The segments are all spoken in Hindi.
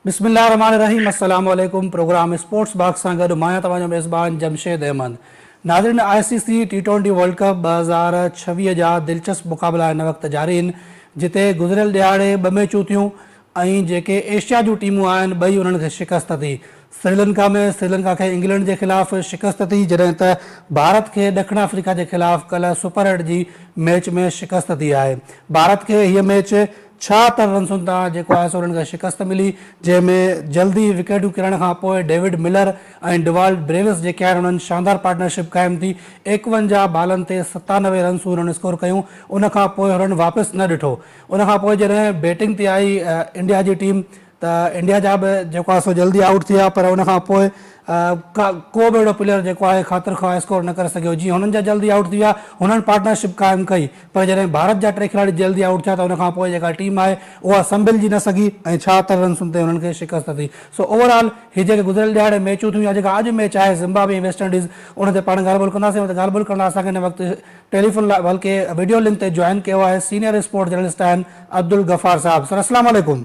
बिस्मिल्लाहिर्रहमानिर्रहीम अस्सलाम वालेकुम। प्रोग्राम स्पोर्ट्स बाग सां गॾु मां आहियां तव्हांजो मेज़बान जमशेद अहमद। नाज़रीन, ICC T20 वर्ल्ड कप 2026 जा दिलचस्प मुक़ाबला हिन वक़्तु जारी आहिनि, जिते गुज़िरियल ॾियारे 2 मैचूं थियूं ऐं जेके एशिया जूं टीमूं आहिनि ॿई उन्हनि खे शिकस्त थी। श्रीलंका में श्रीलंका खे इंग्लैंड जे ख़िलाफ़ शिकस्त थी, जॾहिं त भारत खे ॾखिण अफ्रीका जे ख़िलाफ़ कल्ह सुपर 8 जी मैच में शिकस्त थी आहे। भारत खे हीअ मैच 76 रन्सुनि तां जेको आहे सो उन्हनि खे शिकस्त मिली, जंहिंमें जल्दी विकेटूं किरण खां पोइ डेविड मिलर ऐं डिवाल्ड ब्रेविस जेके आहिनि उन्हनि शानदार पार्टनरशिप क़ाइमु थी। 51 बालनि ते 97 रन्सूं उन्हनि स्कोर कयूं। उनखां पोइ हुननि वापसि न ॾिठो। उनखां पोइ जॾहिं बैटिंग ते आई इंडिया जी टीम, त इंडिया जा बि जेको आहे सो जल्दी आउट थी विया, पर उनखां पोइ को बि अहिड़ो प्लेयर जेको आहे ख़ातिर खां स्कोर न करे सघियो। जीअं हुननि जा जल्दी आउट थी विया, हुननि पार्टनरशिप क़ाइमु कई, पर जॾहिं भारत जा 3 खिलाड़ी जल्दी आउट थिया त उनखां पोइ जेका टीम आहे उहा संभिलजी न सघी ऐं 76 रन्सुनि ते हुननि खे शिकस्त थी। सो ओवरऑल हीअ जेके गुज़िरियल ॾियारे मैचूं थियूं या जेका अॼु मैच आहे ज़िम्बाब्वे ऐं वेस्ट इंडीज़, उन ते पाण ॻाल्हि ॿोल कंदासीं। ॻाल्हि ॿोल करण लाइ असांखे हिन वक़्तु टेलीफोन लाइ बल्कि वीडियो लिंक ते जॉइन कयो आहे सीनियर स्पोर्ट जर्नलिस्ट आहिनि अब्दुल गफ़ार साहब। सर अस्सलाम वालेकुम।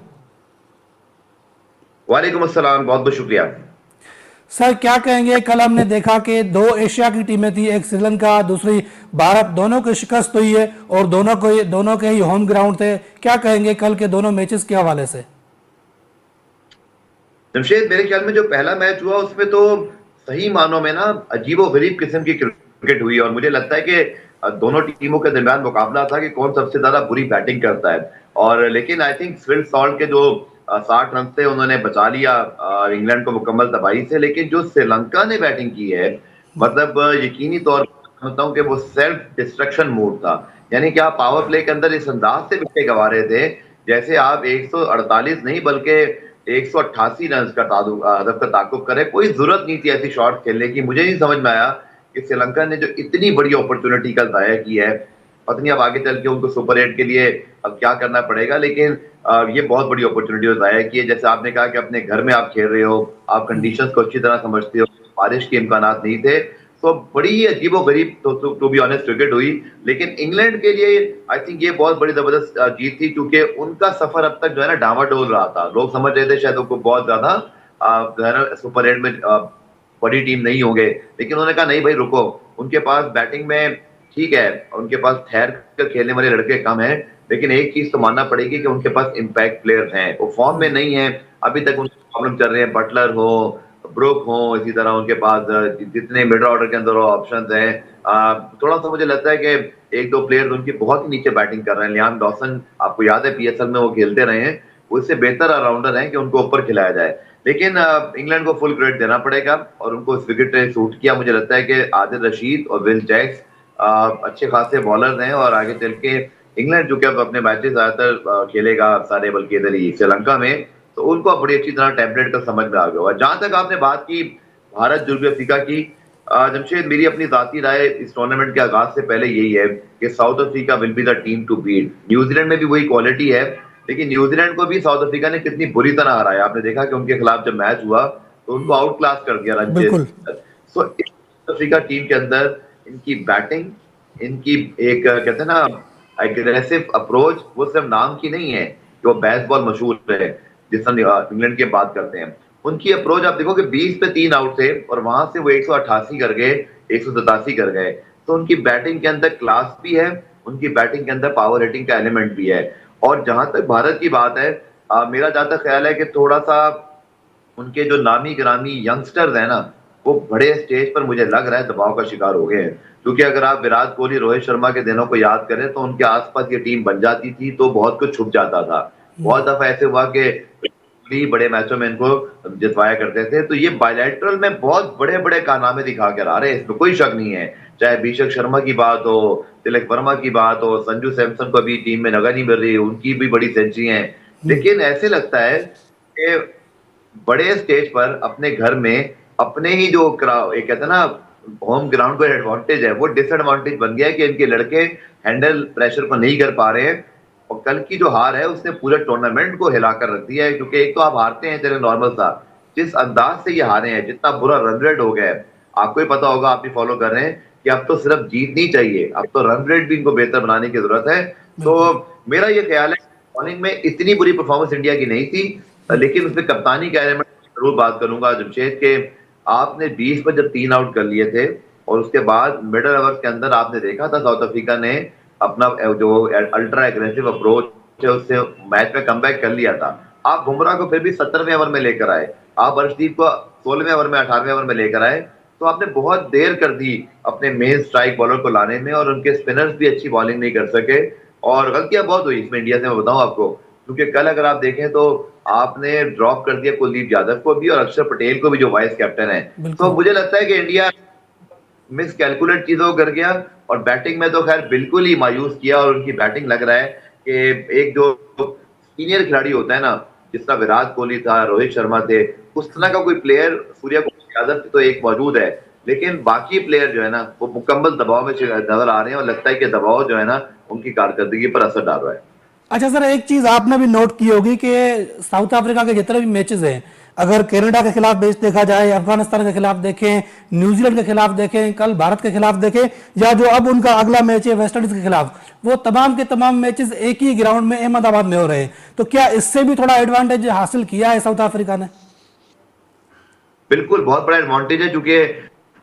वालेकुम अस्सलाम, बहुत बहुत शुक्रिया। सर क्या कहेंगे, कल हमने देखा कि 2 एशिया की टीमें थी, एक श्रीलंका दूसरी भारत, दोनों की शिकस्त हुई है और दोनों के ही होम ग्राउंड थे। क्या कहेंगे कल के दोनों मैचेस के हवाले से? जमशेद, मेरे ख्याल में जो पहला मैच हुआ उसमें तो सही मानों में ना अजीबो-गरीब किस्म की क्रिकेट हुई और मुझे लगता है कि दोनों टीमों के दरमियान मुकाबला था कि कौन सबसे ज्यादा बुरी बैटिंग करता है। और लेकिन आई थिंक फिल सॉल्ट के जो 60 रन थे उन्होंने बचा लिया इंग्लैंड को मुकम्मल तबाही से। लेकिन जो श्रीलंका ने बैटिंग की है, मतलब यकीनी तौर पर समझता हूं कि वो सेल्फ डिस्ट्रक्शन मोड था। यानी कि आप पावर प्ले के अंदर इस अंदाज से विकेट गंवा रहे थे जैसे आप 148 नहीं बल्कि 188 रन का हदफ का ताकुब करे। कोई जरूरत नहीं थी ऐसी शॉट खेलने की। मुझे नहीं समझ में आया कि श्रीलंका ने जो इतनी बड़ी अपॉर्चुनिटी का जाया की है, पता नहीं अब आगे चल के उनको सुपर 8 के लिए अब क्या करना पड़ेगा। लेकिन ये बहुत बड़ी अपॉर्चुनिटी जाया की है। जैसे आपने कहा कि अपने घर में आप खेल रहे हो, आप कंडीशंस को अच्छी तरह समझते हो, बारिश के इम्कानात नहीं थे, तो बड़ी ही अजीबो-गरीब टू बी ऑनेस्ट क्रिकेट हुई। लेकिन इंग्लैंड के लिए आई थिंक ये बहुत बड़ी जबरदस्त जीत थी, क्योंकि उनका सफर अब तक जो है ना डामाडोल रहा था। लोग समझ रहे थे शायद उनको बहुत ज्यादा जो है ना सुपर 8 में बड़ी टीम नहीं होंगे, लेकिन उन्होंने कहा नहीं भाई रुको, उनके पास बैटिंग में ठीक है, उनके पास ठहर कर खेलने वाले लड़के कम हैं, लेकिन एक चीज तो मानना पड़ेगी कि उनके पास इम्पैक्ट प्लेयर हैं। वो फॉर्म में नहीं है, अभी तक उनके प्रॉब्लम चल रहे हैं। बटलर हो, ब्रुक हो, इसी तरह उनके पास जितने मिडल ऑर्डर के अंदर ऑप्शंस हैं, थोड़ा सा मुझे लगता है कि एक दो प्लेयर उनकी बहुत ही नीचे बैटिंग कर रहे हैं। लियाम डॉसन, आपको याद है PSL में वो खेलते रहे हैं, उससे बेहतर ऑलराउंडर हैं कि उनको ऊपर खिलाया जाए। लेकिन इंग्लैंड को फुल क्रेडिट देना पड़ेगा और उनको इस विकेट ने सूट किया। मुझे लगता है कि आदिल रशीद और विल जैक्स अच्छे खासे बॉलर हैं और आगे चल के इंग्लैंड जो कि अब अपने मैचेस ज्यादातर खेलेगा सारे बल्कि इधर ही श्रीलंका में, तो उनको अब बड़ी अच्छी तरह टेम्पलेट का समझ में आ गया होगा। जहां तक आपने बात की भारत जनूबी अफ्रीका की, जमशेद मेरी अपनी जाती राय इस टूर्नामेंट के आगाज से पहले यही है कि South Africa will be the team to beat. New Zealand में भी वही क्वालिटी है, लेकिन न्यूजीलैंड को भी साउथ अफ्रीका ने कितनी बुरी तरह हराया। आपने देखा कि उनके खिलाफ जब मैच हुआ तो उनको आउट क्लास कर दिया रन चेज। बिल्कुल। सो साउथ अफ्रीका टीम के अंदर इनकी बैटिंग, इनकी एक कहते हैं ना एग्रेसिव अप्रोच, वो सिर्फ नाम की नहीं है कि वो बेसबॉल मशहूर है जिस तरह इंग्लैंड की बात करते हैं। उनकी अप्रोच आप देखो कि 20 पे 3 आउट थे और वहां से वो 188 कर गए, 187 कर गए। तो उनकी बैटिंग के अंदर क्लास भी है, उनकी बैटिंग के अंदर पावर हिटिंग का एलिमेंट भी है। और जहां तक भारत की बात है, मेरा जहां तक ख्याल है कि थोड़ा सा उनके जो नामी गिरामी यंगस्टर्स हैं ना, वो बड़े स्टेज पर मुझे लग रहा है दबाव का शिकार हो गए हैं। क्योंकि अगर आप विराट कोहली, रोहित शर्मा के दिनों को याद करें तो उनके आसपास ये टीम बन जाती थी तो बहुत कुछ छुप जाता था। बहुत दफा ऐसे हुआ कि भी बड़े मैचों में इनको जितवाया करते थे। तो ये बायलैटरल में बहुत बड़े बड़े कारनामे दिखा कर आ रहे हैं, इसमें कोई शक नहीं है। चाहे अभिषेक शर्मा की बात हो, तिलक वर्मा की बात हो, संजू सैमसन को अभी टीम में जगह नहीं मिल रही, उनकी भी बड़ी सेंचुरी है। लेकिन ऐसे लगता है कि बड़े स्टेज पर अपने घर में अपने ही जो एक कहते हैं ना होम ग्राउंड पर एडवांटेज है, वो डिसएडवांटेज बन गया है कि इनके लड़के हैंडल प्रेशर को नहीं कर पा रहे हैं। और कल की जो हार है उसने पूरे टूर्नामेंट को हिलाकर रख दिया है। क्योंकि एक तो आप हारते हैं चले नॉर्मल सा, जिस अंदाज से ये हारे हैं, जितना बुरा रन रेट हो गया है, आपको ही पता होगा, आप भी फॉलो कर रहे हैं कि अब तो सिर्फ जीत नहीं चाहिए, अब तो रन रेट भी इनको बेहतर बनाने की जरूरत है। तो मेरा ये ख्याल है बॉलिंग में इतनी बुरी परफॉर्मेंस इंडिया की नहीं थी, लेकिन उसमें कप्तानी क्या है, मैं जरूर बात करूंगा जमशेद के। आपने 20 पर जब 3 आउट कर लिए थे और उसके बाद मिडल ओवर के अंदर आपने देखा था साउथ अफ्रीका ने अपना जो अल्ट्रा एग्रेसिव अप्रोच है उससे मैच में कमबैक कर लिया था। आप बुमराह को फिर भी 17वें ओवर में लेकर आए, आप अर्शदीप को 16वें ओवर में 18वें ओवर में लेकर आए, तो आपने बहुत देर कर दी अपने मेन स्ट्राइक बॉलर को लाने में, और उनके स्पिनर्स भी अच्छी बॉलिंग नहीं कर सके। और गलतियां बहुत हुई इसमें इंडिया से, मैं बताऊं आपको, क्योंकि कल अगर आप देखें तो आपने ड्रॉप कर दिया कुलदीप यादव को भी और अक्षर पटेल को भी जो वाइस कैप्टन है। तो बिल्कुल। मुझे लगता है कि इंडिया मिस कैलकुलेट चीजों को कर गया, और बैटिंग में तो खैर बिल्कुल ही मायूस किया। और उनकी बैटिंग लग रहा है कि एक जो सीनियर खिलाड़ी होता है ना, जिस तरह विराट कोहली था, रोहित शर्मा थे, उस तरह का कोई प्लेयर सूर्य कुमार यादव तो एक मौजूद है, लेकिन बाकी प्लेयर जो है ना वो मुकम्मल दबाव में नजर आ रहे हैं, और लगता है कि दबाव जो है ना उनकी कारकर्दगी पर असर डाल रहा है। अच्छा सर, एक चीज आपने भी नोट की होगी कि साउथ अफ्रीका के जितने भी मैचेस हैं, अगर कनाडा के खिलाफ मैच देखा जाए, अफगानिस्तान के खिलाफ देखें, न्यूजीलैंड के खिलाफ देखें, कल भारत के खिलाफ देखें, या जो अब उनका अगला मैच है वेस्ट इंडीज के खिलाफ, वो तमाम के तमाम मैचेस एक ही ग्राउंड में अहमदाबाद में हो रहे हैं। तो क्या इससे भी थोड़ा एडवांटेज हासिल किया है साउथ अफ्रीका ने? बिल्कुल बहुत बड़ा एडवांटेज है, क्योंकि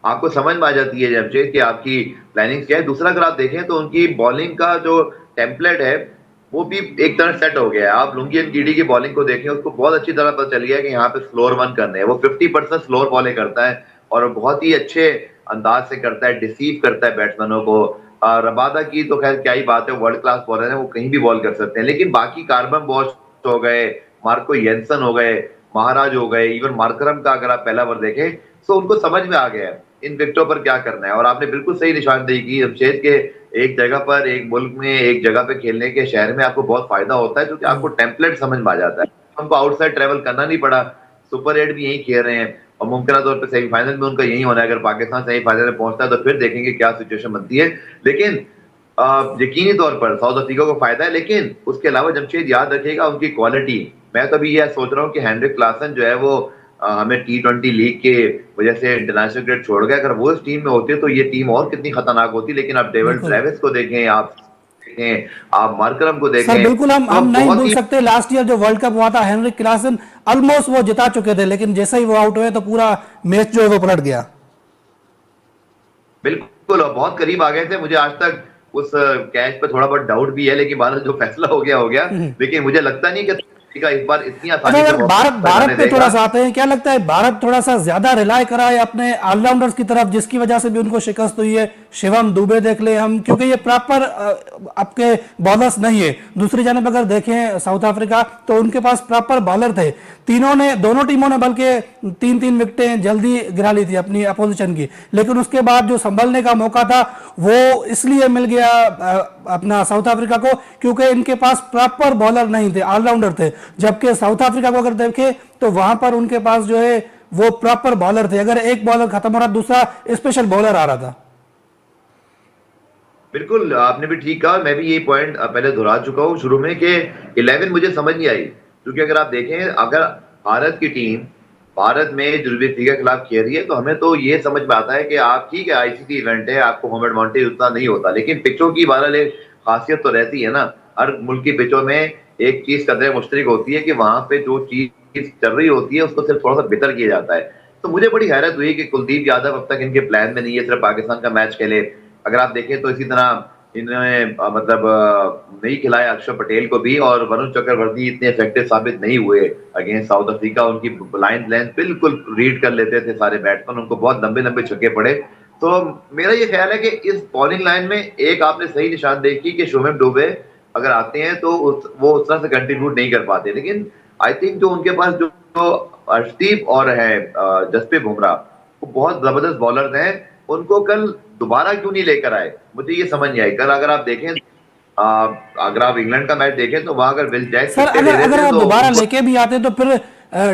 आपको समझ में आ जाती है जमशेद कि आपकी प्लानिंग क्या है। दूसरा अगर आप देखें तो उनकी बॉलिंग का जो टेम्पलेट है वो भी एक तरह सेट हो गया है। आप लुंगी एंड कीडी की बॉलिंग को देखें, उसको बहुत अच्छी तरह पता चल गया है कि यहाँ पे स्लोअर वन करने हैं। वो 50% स्लोअर बॉलिंग करता है और बहुत ही अच्छे अंदाज से करता है, डिसीव करता है बैट्समैनों को। रबादा की तो खैर क्या ही बात है, वर्ल्ड क्लास बॉलर है, वो कहीं भी बॉल कर सकते हैं। लेकिन बाकी कार्बन बॉश हो गए, मार्को येंसन हो गए, महाराज हो गए, इवन मार्करम का अगर आप पहला ओवर देखें तो उनको समझ में आ गया है इन विकेटों पर क्या करना है। और आपने बिल्कुल सही निशानदेही की जमशेद के, एक जगह पर, एक मुल्क में, एक जगह पे खेलने के शहर में आपको बहुत फायदा होता है, क्योंकि आपको टेम्पलेट समझ में आ जाता है। उनको आउटसाइड ट्रेवल करना नहीं पड़ा, सुपर 8 भी यही खेल रहे हैं, और मुमकिन तौर पर सेमीफाइनल में उनका यही होना है। अगर पाकिस्तान सेमीफाइनल में पहुंचता है तो फिर देखेंगे क्या सिचुएशन बनती है। लेकिन यकीनी तौर पर साउथ अफ्रीका को फायदा है। लेकिन उसके अलावा जमशेद याद रखिएगा उनकी क्वालिटी। मैं तो अभी यह सोच रहा हूँ कि हेनरिक क्लासन जो है वो हमें T20 लीग के वजह से इंटरनेशनल क्रिकेट छोड़ गया, अगर वो इस टीम में होते तो ये टीम और कितनी खतरनाक होती। लेकिन आप डेविड बिल्कुल ट्रेविस को देखें, आप देखें, आप मार्करम को सर, देखें, बिल्कुल हम तो हम नहीं बहुत भूल ही सकते लास्ट ईयर जो वर्ल्ड कप हुआ था, हेनरिक क्लासन ऑलमोस्ट वो जिता चुके थे, लेकिन जैसे ही वो आउट हुए तो पूरा मैच जो है वो पलट गया। बिल्कुल और बहुत करीब आ गए थे। मुझे आज तक उस कैच पे थोड़ा बहुत डाउट भी है, लेकिन बाद में जो फैसला हो गया हो गया। लेकिन मुझे लगता नहीं कि अफ्रीका इस बार इतनी अच्छा आसानी से यार, भारत वापस भारत जाने पे थोड़ा देगा। सा आते हैं, क्या लगता है भारत थोड़ा सा ज्यादा रिलाय करा है अपने ऑलराउंडर्स की तरफ, जिसकी वजह से भी उनको शिकस्त हुई है? शिवम दुबे देख ले हम, क्योंकि ये प्रॉपर आपके बॉलर्स नहीं है। दूसरी जानब अगर देखें साउथ अफ्रीका, तो उनके पास प्रॉपर बॉलर थे। तीनों ने, दोनों टीमों ने बल्कि तीन तीन विकेटें जल्दी गिरा ली थी अपनी अपोजिशन की, लेकिन उसके बाद जो संभलने का मौका था वो इसलिए मिल गया अपना साउथ अफ्रीका को, क्योंकि इनके पास प्रॉपर बॉलर नहीं थे, ऑलराउंडर थे। जबकि साउथ अफ्रीका को अगर देखें तो वहां पर उनके पास जो है वो प्रॉपर बॉलर थे, अगर एक बॉलर खत्म हो रहा दूसरा स्पेशल बॉलर आ रहा था। बिल्कुल आपने भी ठीक कहा, मैं भी यही पॉइंट पहले दोहरा चुका हूँ शुरू में कि 11 मुझे समझ नहीं आई। क्योंकि अगर आप देखें, अगर भारत की टीम भारत में जनूबी अफ्रीका के खिलाफ खेल रही है तो हमें तो ये समझ में आता है कि आप ठीक है, आईसीसी इवेंट है, आपको होम एडवांटेज उतना नहीं होता, लेकिन पिचों की बहरहाल एक खासियत तो रहती है ना। हर मुल्क की पिचों में एक चीज कदर मुश्तरक होती है कि वहां पे जो चीज चल रही होती है उसको सिर्फ थोड़ा सा बेहतर किया जाता है। तो मुझे बड़ी हैरत हुई कि कुलदीप यादव अब तक इनके प्लान में नहीं है, सिर्फ पाकिस्तान का मैच खेले। अगर आप देखें तो इसी तरह इन्होंने मतलब नहीं खिलाया अक्षर पटेल को भी, और वरुण चक्रवर्ती इतने इफेक्टिव साबित नहीं हुए अगेंस्ट साउथ अफ्रीका। उनकी लाइन लेंथ बिल्कुल रीड कर लेते थे सारे बैट्समैन, उनको बहुत लंबे लंबे छक्के पड़े। तो मेरा ये ख्याल है कि इस बॉलिंग लाइन में एक आपने सही निशानदेही की कि शुभम दुबे अगर आते हैं तो वो उस तरह से कंट्रीब्यूट नहीं कर पाते। लेकिन आई थिंक जो उनके पास जो अर्शदीप और है जसप्रीत बुमराह, वो बहुत जबरदस्त बॉलर हैं। उनको कल दोबारा क्यों नहीं लेकर आए, मुझे ये समझ नहीं आई। कल अगर आप देखें, अगर आप इंग्लैंड का मैच देखें तो वहां अगर विल जैक सर, छक्के दे अगर रहे अगर थे वो तो दोबारा उनको, लेके भी आते तो फिर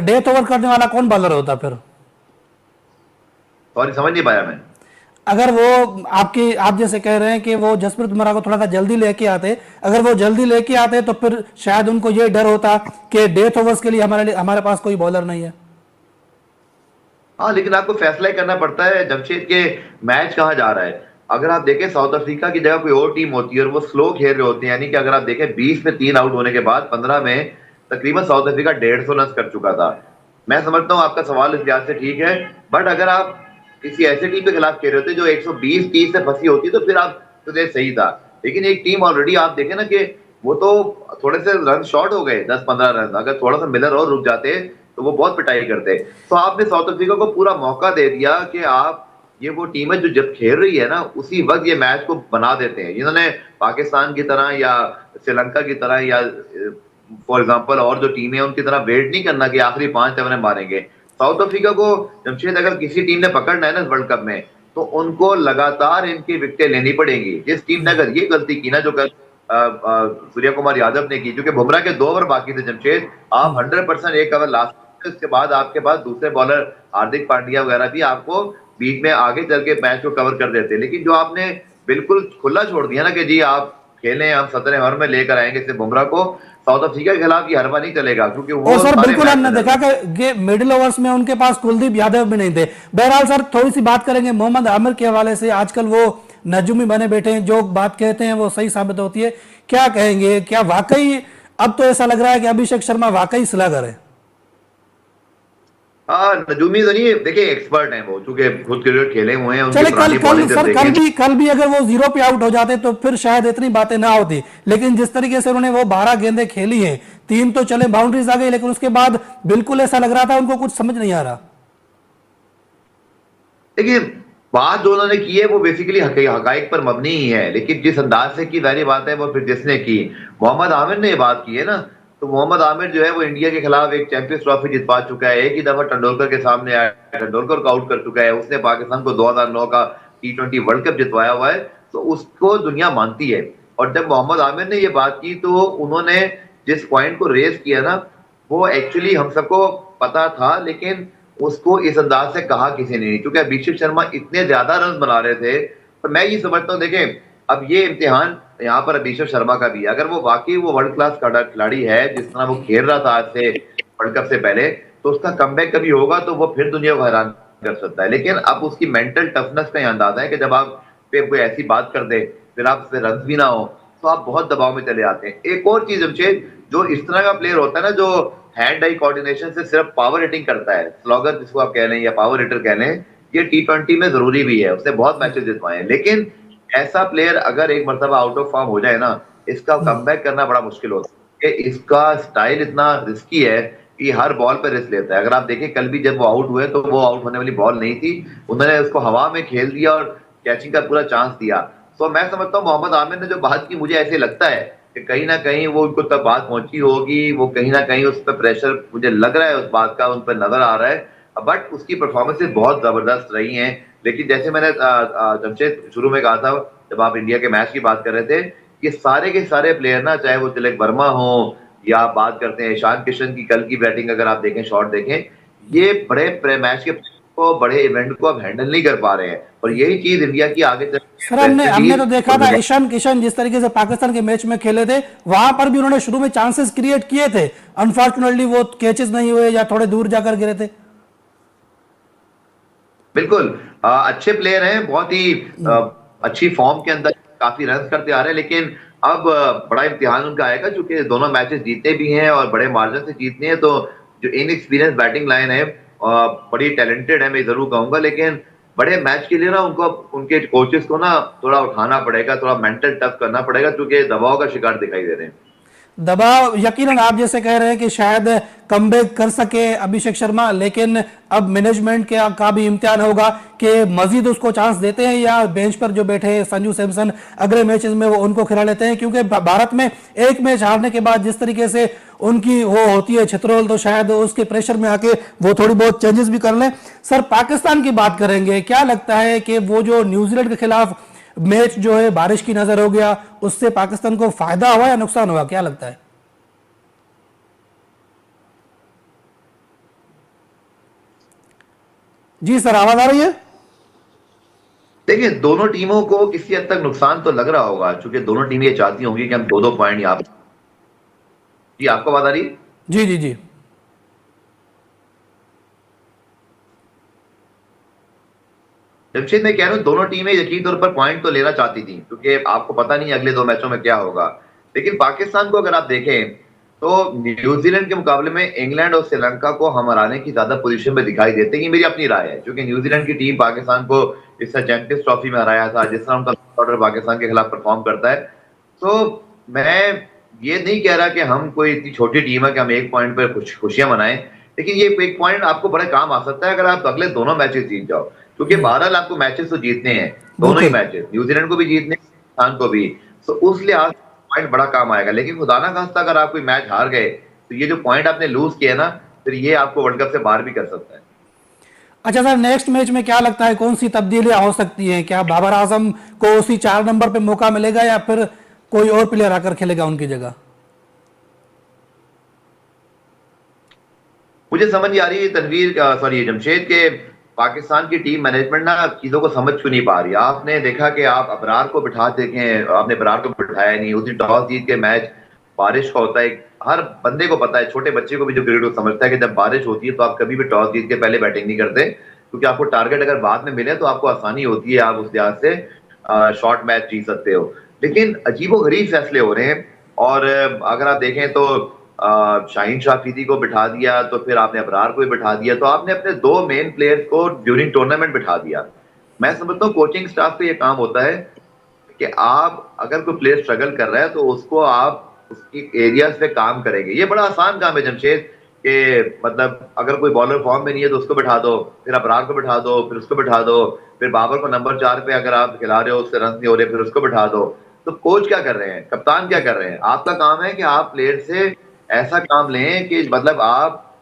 डेथ ओवर करने वाला कौन बॉलर होता फिर? सॉरी समझ नहीं पाया मैं। अगर वो आपकी, आप जैसे कह रहे हैं कि वो जसप्रीत बुमराह को थोड़ा सा जल्दी लेके आते, अगर वो जल्दी लेके आते तो फिर शायद उनको ये डर होता कि डेथ ओवर्स के लिए हमारे पास कोई बॉलर नहीं है। हाँ लेकिन आपको फैसला ही करना पड़ता है जमशेद के मैच कहाँ जा रहा है। अगर आप देखें साउथ अफ्रीका की जगह कोई और टीम होती है और वो स्लो खेल रहे होते हैं, यानी कि अगर आप देखें 20 में 3 आउट होने के बाद 15 में तकरीबन साउथ अफ्रीका 150 रन कर चुका था। मैं समझता हूँ आपका सवाल इस लिहाज से ठीक है, बट अगर आप किसी ऐसे टीम के खिलाफ खेल रहे होते जो 120-30 से फंसी होती तो फिर आप तो सही था। लेकिन एक टीम ऑलरेडी आप देखें ना कि वो तो थोड़े से रन शॉर्ट हो गए, 10-15 रन, अगर थोड़ा सा मिलर और रुक जाते तो वो बहुत पिटाई करते। तो आपने साउथ अफ्रीका को पूरा मौका दे दिया कि आप, ये वो टीम है जो जब खेल रही है ना उसी वक्त ये मैच को बना देते हैं। इन्होंने पाकिस्तान की तरह या श्रीलंका की तरह या फॉर एग्जांपल और जो टीमें हैं उनकी तरह वेट नहीं करना कि आखिरी 5 ओवर मारेंगे। साउथ अफ्रीका को जमशेद अगर किसी टीम ने पकड़ना है ना इस वर्ल्ड कप में, तो उनको लगातार इनकी विकेटें लेनी पड़ेंगी। जिस टीम ने अगर ये गलती की ना जो कल सूर्य कुमार यादव ने की, क्योंकि बुमराह के 2 ओवर बाकी थे जमशेद, आप 100% एक ओवर लास्ट, उसके बाद आपके पास दूसरे बॉलर हार्दिक पांड्या वगैरह भी आपको बीच में आगे चल के मैच को कवर कर देते। लेकिन जो आपने बिल्कुल खुला छोड़ दिया ना कि जी आप खेलें, हम 17 ओवर में लेकर आएंगे इसे बुमराह को, साउथ अफ्रीका के खिलाफ ये हरबा नहीं चलेगा, क्योंकि वो और सर सारे बिल्कुल मैच हमने देखा कि मिडिल ओवर्स में उनके पास कुलदीप यादव भी नहीं थे। बहरहाल सर थोड़ी सी बात करेंगे मोहम्मद आमिर के हवाले से। आजकल वो नजूमी बने बैठे हैं, जो बात कहते हैं वो सही साबित होती है। क्या कहेंगे, क्या वाकई अब तो ऐसा लग रहा है कि अभिषेक शर्मा वाकई सिलागर है? हाँ, नजूमी तो नहीं, देखिए एक्सपर्ट हैं वो, चूंकि खुद क्रिकेट खेले हुए हैं, उनकी चले कल पुरानी कल बॉलिंग जब सर देखें। कल भी अगर वो जीरो पे आउट हो जाते तो फिर शायद इतनी बातें ना होती। लेकिन जिस तरीके से उन्होंने वो 12 गेंदें खेली हैं, 3 तो चले बाउंड्रीज आ गई, लेकिन उसके बाद बिल्कुल ऐसा लग रहा था उनको कुछ समझ नहीं आ रहा। देखिए, बात जो उन्होंने की है वो बेसिकली हकाइक पर मबनी ही है, लेकिन जिस अंदाज से की जारी बात है वो फिर जिसने की, मोहम्मद आमिर ने ये बात की है ना, तो मोहम्मद आमिर जो है वो इंडिया के खिलाफ एक चैंपियंस ट्रॉफी जितवा चुका है, एक ही दफा तेंदुलकर के सामने आया, तेंदुलकर को आउट कर चुका है, उसने पाकिस्तान को 2009 का T20 वर्ल्ड कप जितवाया हुआ है, तो उसको दुनिया मानती है। और जब मोहम्मद आमिर ने ये बात की तो उन्होंने जिस पॉइंट को रेज किया ना, वो एक्चुअली हम सबको पता था, लेकिन उसको इस अंदाज से कहा किसी ने नहीं, क्योंकि अभिषेक शर्मा इतने ज्यादा रन बना रहे थे। पर मैं ये समझता हूँ, देखें अब ये इम्तिहान यहाँ पर अभिषेक शर्मा का भी है। अगर वो वाकई वो वर्ल्ड क्लास खिलाड़ी है जिस तरह वो खेल रहा था आज से वर्ल्ड कप से पहले, तो उसका कमबैक कभी होगा तो वो फिर दुनिया को हैरान कर सकता है। लेकिन अब उसकी मेंटल टफनेस का यह अंदाजा है कि जब आप पे कोई ऐसी बात कर दे, फिर आप पे रन भी ना हो, तो आप बहुत दबाव में चले आते हैं। एक और चीज जमशेद, जो इस तरह का प्लेयर होता है ना, जो हैंड आई कोऑर्डिनेशन से सिर्फ पावर हिटिंग करता है, स्लॉगर जिसको आप कह लें या पावर हिटर कह लें, ये T20 में जरूरी भी है, उसने बहुत मैचेस जितवाए हैं। लेकिन ऐसा प्लेयर अगर एक मरतबा आउट ऑफ फॉर्म हो जाए ना, इसका कमबैक करना बड़ा मुश्किल होता है, कि इसका स्टाइल इतना रिस्की है कि हर बॉल पर रिस्क लेता है। अगर आप देखें कल भी जब वो आउट हुए तो वो आउट होने वाली बॉल नहीं थी, उन्होंने उसको हवा में खेल दिया और कैचिंग का पूरा चांस दिया। तो मैं समझता हूँ मोहम्मद आमिर ने जो बात की, मुझे ऐसे लगता है कि कहीं ना कहीं वो उनको तब बात पहुंची होगी, वो कहीं ना कहीं उस पर प्रेशर मुझे लग रहा है, उस बात का उन पर नजर आ रहा है। बट उसकी परफॉर्मेंसेज बहुत जबरदस्त रही हैं। लेकिन जैसे मैंने जमशेद शुरू में कहा था, जब आप इंडिया के मैच की बात कर रहे थे, ये सारे के सारे प्लेयर ना, चाहे वो तिलक वर्मा हो या बात करते हैं ईशान किशन की कल की बैटिंग, अगर आप देखें शॉट देखें, ये बड़े मैच के को, बड़े इवेंट को अब हैंडल नहीं कर पा रहे हैं। और यही चीज इंडिया की आगे चल सर के वेस्ट हमने तो इंडीज देखा था और ईशान किशन जिस तरीके से पाकिस्तान के मैच में खेले थे, वहां पर भी उन्होंने शुरू में चांसेस क्रिएट किए थे। अनफॉर्चुनेटली वो कैचेस नहीं हुए या थोड़े दूर जाकर गिरे थे। बिल्कुल अच्छे प्लेयर हैं, बहुत ही अच्छी फॉर्म के अंदर काफी रन करते आ रहे हैं। लेकिन अब बड़ा इम्तिहान उनका आएगा, क्योंकि दोनों मैचेस जीते भी हैं और बड़े मार्जिन से जीतने हैं। तो जो इनएक्सपीरियंस बैटिंग लाइन है बड़ी टैलेंटेड है, मैं जरूर कहूंगा, लेकिन बड़े मैच के लिए ना उनको उनके कोचेस को ना थोड़ा उठाना पड़ेगा, थोड़ा मेंटल टफ करना पड़ेगा, क्योंकि दबाव का शिकार दिखाई दे रहे हैं। दबाव यकीनन आप जैसे कह रहे हैं कि शायद कमबैक कर सके अभिषेक शर्मा, लेकिन अब मैनेजमेंट के का भी इम्तिहान होगा कि मजीद उसको चांस देते हैं या बेंच पर जो बैठे हैं संजू सैमसन अगले मैचेस में वो उनको खिला लेते हैं। क्योंकि भारत में एक मैच हारने के बाद जिस तरीके से उनकी वो होती है छित्रोल, तो शायद उसके प्रेशर में आके वो थोड़ी बहुत चेंजेस भी कर लें। सर पाकिस्तान की बात करेंगे, क्या लगता है कि वो जो न्यूजीलैंड के खिलाफ मैच जो है बारिश की नजर हो गया, उससे पाकिस्तान को फायदा हुआ या नुकसान हुआ, क्या लगता है? जी सर, आवाज आ रही है? देखिए, दोनों टीमों को किसी हद तक नुकसान तो लग रहा होगा, क्योंकि दोनों टीमें ये चाहती होंगी कि हम 2-2 पॉइंट यहाँ। जी, आपको बात आ रही है? जी जी जी। जमशेद, मैं कह रहा हूँ दोनों टीमें यकीन तौर पर पॉइंट तो लेना चाहती थी, क्योंकि आपको पता नहीं अगले 2 मैचों में क्या होगा। लेकिन पाकिस्तान को अगर आप देखें तो न्यूजीलैंड के मुकाबले में इंग्लैंड और श्रीलंका को हम हराने की ज्यादा पोजीशन में दिखाई देते हैं। ये मेरी अपनी राय है, क्योंकि न्यूजीलैंड की टीम पाकिस्तान को इस चैंपियंस ट्रॉफी में हराया था, जिस तरह उनका ऑर्डर पाकिस्तान के खिलाफ परफॉर्म करता है। तो मैं ये नहीं कह रहा कि हम कोई इतनी छोटी टीम है कि हम एक पॉइंट पर खुशियां मनाएं, लेकिन ये एक पॉइंट आपको बड़े काम आ सकता है अगर आप अगले दोनों मैचेस जीत जाओ, क्योंकि बहरहाल आपको मैचेस तो जीतने हैं, दोनों ही बिल्कुल। मैचेस, न्यूजीलैंड को भी जीतने हैं, पाकिस्तान को भी। तो उस लिहाज पॉइंट बड़ा काम आएगा। लेकिन खुदा ना खास्ता अगर आप कोई मैच हार गए तो ये जो पॉइंट आपने लूज किया ना, फिर ये आपको वर्ल्ड कप से बाहर भी कर सकता है। अच्छा सर, नेक्स्ट मैच में क्या लगता है कौन सी तब्दीलियां हो सकती हैं? क्या बाबर आजम को उसी 4 नंबर पे मौका मिलेगा या फिर कोई और प्लेयर आकर खेलेगा उनकी जगह? मुझे समझ नहीं आ रही है तनवीर, सॉरी जमशेद, के पाकिस्तान की टीम मैनेजमेंट ना चीजों को समझ क्यों नहीं पा रही। आपने देखा कि आप अबरार को बिठा देखें, आपने अबरार को बिठाया नहीं। उस दिन टॉस जीत के मैच बारिश का होता है, हर बंदे को पता है, छोटे बच्चे को भी जो क्रिकेट को समझता है कि जब बारिश होती है तो आप कभी भी टॉस जीत के पहले बैटिंग नहीं करते, क्योंकि आपको टारगेट अगर बाद में मिले तो आपको आसानी होती है, आप उस लिहाज से शॉर्ट मैच जीत सकते हो। लेकिन अजीबो गरीब फैसले हो रहे हैं। और अगर आप देखें तो शाहीन शाह अफरीदी को बिठा दिया, तो फिर आपने अबरार को भी बिठा दिया, तो आपने अपने दो मेन प्लेयर्स को ड्यूरिंग टूर्नामेंट बिठा दिया। मैं समझता हूँ कोचिंग स्टाफ का ये काम होता है कि आप अगर कोई प्लेयर स्ट्रगल कर रहा है तो उसको आप उसकी एरियाज पे काम करेंगे। ये बड़ा आसान काम है जमशेद, कि मतलब अगर कोई बॉलर फॉर्म में नहीं है तो उसको बिठा दो, फिर अबरार को बिठा दो, फिर उसको बिठा दो, फिर बाबर को नंबर 4 पे अगर आप खिला रहे हो, उससे रन नहीं हो रहे, फिर उसको बिठा दो। तो कोच क्या कर रहे हैं, कप्तान क्या कर रहे हैं? आपका काम है कि आप प्लेयर से ऐसा काम लें कि मतलब आप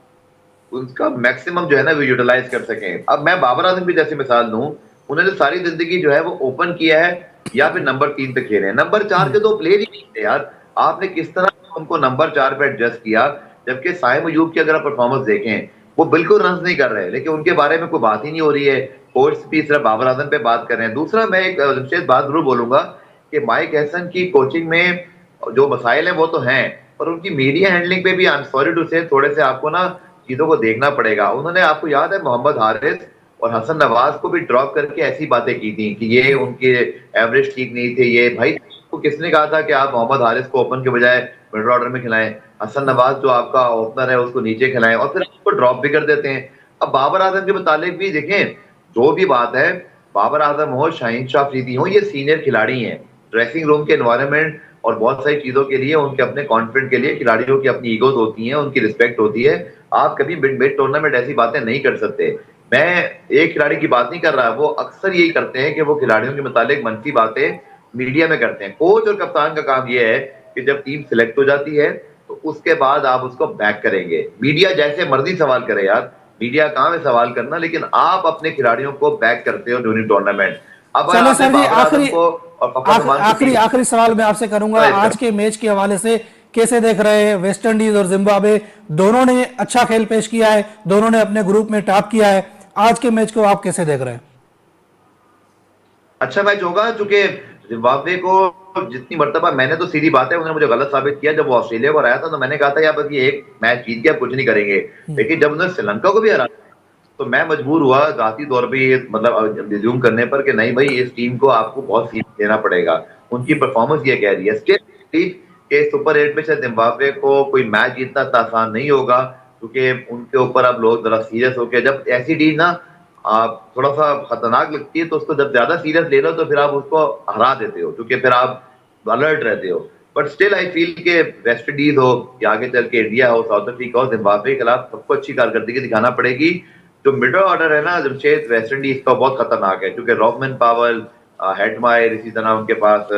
उसका मैक्सिमम जो है ना वो यूटिलाइज कर सकें। अब मैं बाबर आजम की जैसी मिसाल दूं, उन्होंने सारी जिंदगी जो है वो ओपन किया है या फिर नंबर 3 पे खेले हैं। नंबर 4 के तो प्लेयर ही नहीं थे यार। आपने किस तरह उनको नंबर 4 पे एडजस्ट किया, जबकि साइम अयूब की अगर आप परफॉर्मेंस देखें वो बिल्कुल रन नहीं कर रहे, लेकिन उनके बारे में कोई बात ही नहीं हो रही है। कोच भी सिर्फ बाबर आजम पे बात कर रहे हैं। दूसरा, मैं एक जमशेद बात जरूर बोलूंगा कि माइक हैसन की कोचिंग में जो मसाइल हैं वो तो हैं, पर उनकी मीडिया हैंडलिंग पे भी आई एम सॉरी टू से थोड़े से आपको ना चीजों को देखना पड़ेगा। उन्होंने, आपको याद है, मोहम्मद हारिस और हसन नवाज को भी ड्रॉप करके ऐसी बातें की थी कि ये उनके एवरेज ठीक नहीं थे। ये भाई तो किसने कहा था कि आप मोहम्मद हारिस को ओपन के बजाय मिडिल ऑर्डर में खिलाएं, हसन नवाज जो आपका ओपनर है उसको नीचे खिलाएं, और फिर उसको ड्रॉप भी कर देते हैं। अब बाबर आजम के मुतालिक भी देखें, जो भी बात है, बाबर आजम हो, शाहीन शाह अफरीदी हो, ये सीनियर खिलाड़ी हैं। ड्रेसिंग रूम के एनवायरनमेंट और बहुत सारी चीजों के लिए, उनके अपने कॉन्फिडेंट के लिए, खिलाड़ियों की अपनी ईगोज होती हैं, उनकी रिस्पेक्ट होती है। आप कभी मिड टूर्नामेंट ऐसी बातें नहीं कर सकते। मैं एक खिलाड़ी की बात नहीं कर रहा, वो अक्सर यही करते हैं कि वो खिलाड़ियों के मुतालिक मनफी बातें मीडिया में करते हैं। कोच और कप्तान का काम यह है कि जब टीम सिलेक्ट हो जाती है तो उसके बाद आप उसको बैक करेंगे। मीडिया जैसे मर्जी सवाल करे यार, मीडिया काम है सवाल करना, लेकिन आप अपने खिलाड़ियों को बैक करते हो ड्यूरिंग टूर्नामेंट। अब चले आपने सर जी, बाबर आजम को और फखर रहमान को आखिरी आखिरी सवाल मैं आपसे करूंगा। आज के मैच के हवाले से कैसे देख रहे हैं? वेस्ट इंडीज और जिम्बाब्वे दोनों ने अच्छा खेल पेश किया है, दोनों ने अपने ग्रुप में टॉप किया है। आज के मैच को आप कैसे देख रहे हैं? अच्छा मैच होगा, चूंकि जिम्बाब्वे को जितनी मर्तबा, मैंने तो सीधी बात है, उन्होंने मुझे गलत साबित किया। जब वो ऑस्ट्रेलिया को हराया था तो मैंने कहा था यार बस ये एक मैच जीत गया, कुछ नहीं करेंगे। लेकिन जब उन्होंने श्रीलंका को भी हराया तो मैं मजबूर हुआ जाती तौर पे ये मतलब रिज्यूम करने पर कि नहीं भाई, इस टीम को आपको बहुत सीख देना पड़ेगा। उनकी परफॉर्मेंस ये कह रही है स्टिल के सुपर 8 में शायद जिम्बाब्वे को कोई मैच जीतना इतना आसान नहीं होगा, क्योंकि उनके ऊपर अब लोग जरा सीरियस होकर, जब ऐसी टीम ना आप थोड़ा सा खतरनाक लगती है तो उसको जब ज्यादा सीरियस ले लो तो फिर आप उसको हरा देते हो, क्योंकि फिर आप अलर्ट रहते हो। बट स्टिल आई फील के वेस्ट इंडीज हो या आगे चल के इंडिया हो, साउथ अफ्रीका हो, जिम्बाब्वे के खिलाफ सबको अच्छी कारकर्दगी दिखाना पड़ेगी। जो मिडल ऑर्डर है ना जमशेद वेस्ट इंडीज का, बहुत खतरनाक है, क्योंकि रॉबमन पावल, हेटमायर, इसी तरह उनके पास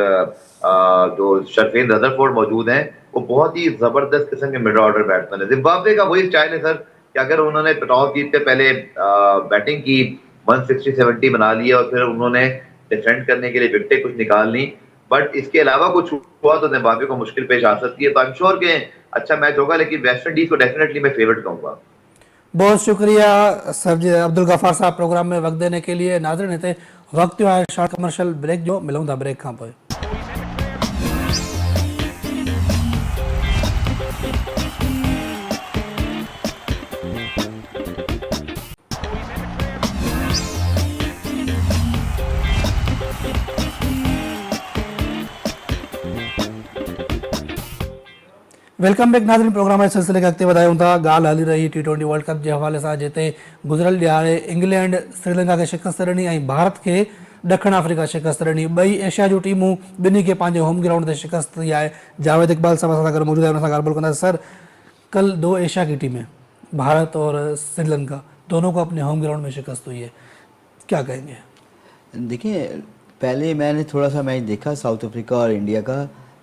जो शर्फेन रदरफोर्ड मौजूद हैं, वो बहुत ही जबरदस्त किस्म के मिडल ऑर्डर बैट्समैन है। जिम्बाब्वे का वही स्टाइल है सर कि अगर उन्होंने टॉस जीत के पहले बैटिंग की, 160-70 बना लिया और फिर उन्होंने डिफेंड करने के लिए विकेटें कुछ निकाल ली, बट इसके अलावा कुछ हुआ तो जिम्बाब्वे को मुश्किल पेश आ सकती है। तो आई एम श्योर कि अच्छा मैच होगा, लेकिन वेस्ट इंडीज को डेफिनेटली मैं फेवरेट कहूंगा। बहुत शुक्रिया सर जी, अब्दुल गफार साहब प्रोग्राम में वक्त देने के लिए। नाज़रीन हिते वक्त आहे शॉर्ट कमर्शियल ब्रेक जो, मिलूं था ब्रेक खां पोइ। वेलकम बैक नाज़रीन। प्रोग्राम सिलसिले के अॻिते वधायूं था। ॻाल्हि हली रही T20 वर्ल्ड कप जे हवाले सां, जिते गुज़िरियल ॾियारे इंग्लैंड श्रीलंका खे शिकस्त ॾिनी ऐं भारत खे ॾखण अफ्रीका शिकस्त ॾिनी। ॿई एशिया जूं टीमूं ॿिन्ही खे पंहिंजे होम ग्राउंड ते शिकस्त थी आहे। जावेद इकबाल साहब असां सां गॾु मौजूद आहे, उन सां ॻाल्हि कंदासीं। सर, कल दो एशिया की टीमें भारत और श्रीलंका दोनों को अपने होम ग्राउंड में शिकस्त हुई है, क्या कहेंगे? देखिए, पहले मैंने थोड़ा सा मैच देखा साउथ अफ्रीका और इंडिया का,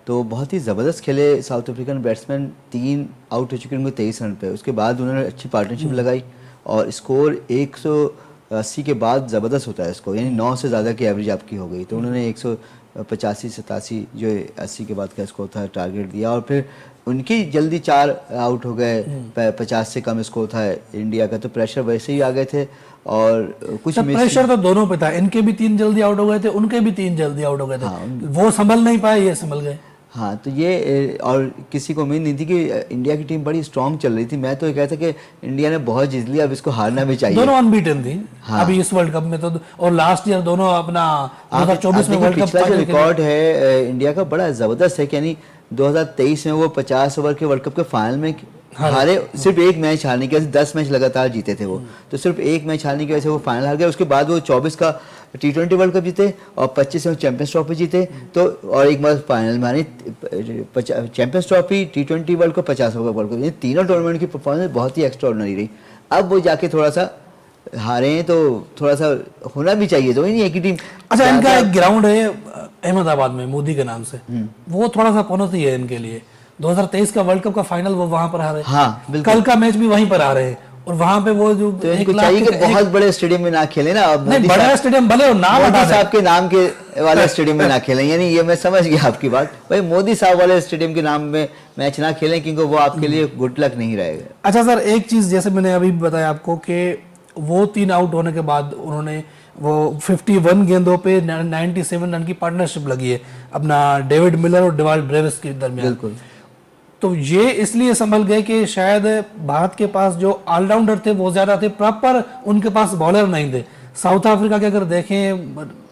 तो बहुत ही ज़बरदस्त खेले साउथ अफ्रीकन बैट्समैन। 3 आउट हो चुके उनको 23 रन पे। उसके बाद उन्होंने अच्छी पार्टनरशिप लगाई और स्कोर 180 के बाद ज़बरदस्त होता है स्कोर, यानी 9 से ज़्यादा की एवरेज आपकी हो गई। तो उन्होंने 185-87 जो 80 के बाद का स्कोर था टारगेट दिया, और फिर उनकी जल्दी 4 आउट हो गए। 50 से कम स्कोर था इंडिया का, तो प्रेशर वैसे ही आ गए थे। और कुछ प्रेशर तो दोनों पे था, इनके भी 3 जल्दी आउट हो गए थे, उनके भी 3 जल्दी आउट हो गए थे। वो संभल नहीं पाए, ये संभल गए। हाँ, तो ये और किसी को उम्मीद नहीं थी कि इंडिया की टीम बड़ी स्ट्रांग चल रही थी। मैं तो ये कहता कि इंडिया ने बहुत जीत लिया, अब इसको हारना भी चाहिए। दोनों अनबीटन थी। हाँ। अभी इस वर्ल्ड कप में तो, और लास्ट ईयर दोनों अपना 2024 में वर्ल्ड कप पिछला जो रिकॉर्ड है इंडिया का बड़ा जबरदस्त है, यानी 2023 में वो 50 ओवर के वर्ल्ड कप के फाइनल में हारे। सिर्फ एक मैच हारने की वजह से 10 मैच लगातार जीते थे वो, तो सिर्फ एक मैच हारने की वजह से वो फाइनल हार गए। उसके बाद वो 24 का T20 वर्ल्ड कप जीते और 25 में चैंपियंस ट्रॉफी जीते, तो और एक बार फाइनल में champions trophy, T20 world cup, 50 over world cup, ये तीनों टूर्नामेंट की परफॉर्मेंस बहुत ही एक्स्ट्राऑर्डिनरी रही। अब वो जाके थोड़ा सा हारे हैं, तो थोड़ा सा होना भी चाहिए, तो नहीं है कि टीम। अच्छा, इनका एक ग्राउंड है अहमदाबाद में मोदी के नाम से, वो थोड़ा सा पनौती है इनके लिए। 2023 का वर्ल्ड कप का फाइनल वो वहां पर हारे। हाँ, बिल्कुल। कल का मैच भी वहीं पर आ रहे हैं, और वहां पे वो जो तो इनको चाहिए कि बहुत बड़े स्टेडियम में ना खेले ना। अब नहीं, बड़ा स्टेडियम भले हो, नाम मोदी हटा दें। साहब के नाम के वाले स्टेडियम में ना खेलें, यानी ये मैं समझ गया आपकी बात। भाई मोदी साहब वाले स्टेडियम के नाम में मैच ना खेलें, क्योंकि वो आपके लिए गुड लक नहीं रहेगा। अच्छा सर, एक चीज जैसे मैंने अभी बताया आपको कि वो 3 आउट होने के बाद उन्होंने वो 51 गेंदों पे 97 रन की पार्टनरशिप लगी है अपना डेविड मिलर और डेवाल्ड ब्रेविस के दरमियान। बिल्कुल। तो ये इसलिए संभल गए कि शायद भारत के पास जो ऑलराउंडर थे वो ज्यादा थे, प्रॉपर उनके पास बॉलर नहीं थे। साउथ अफ्रीका के अगर देखें,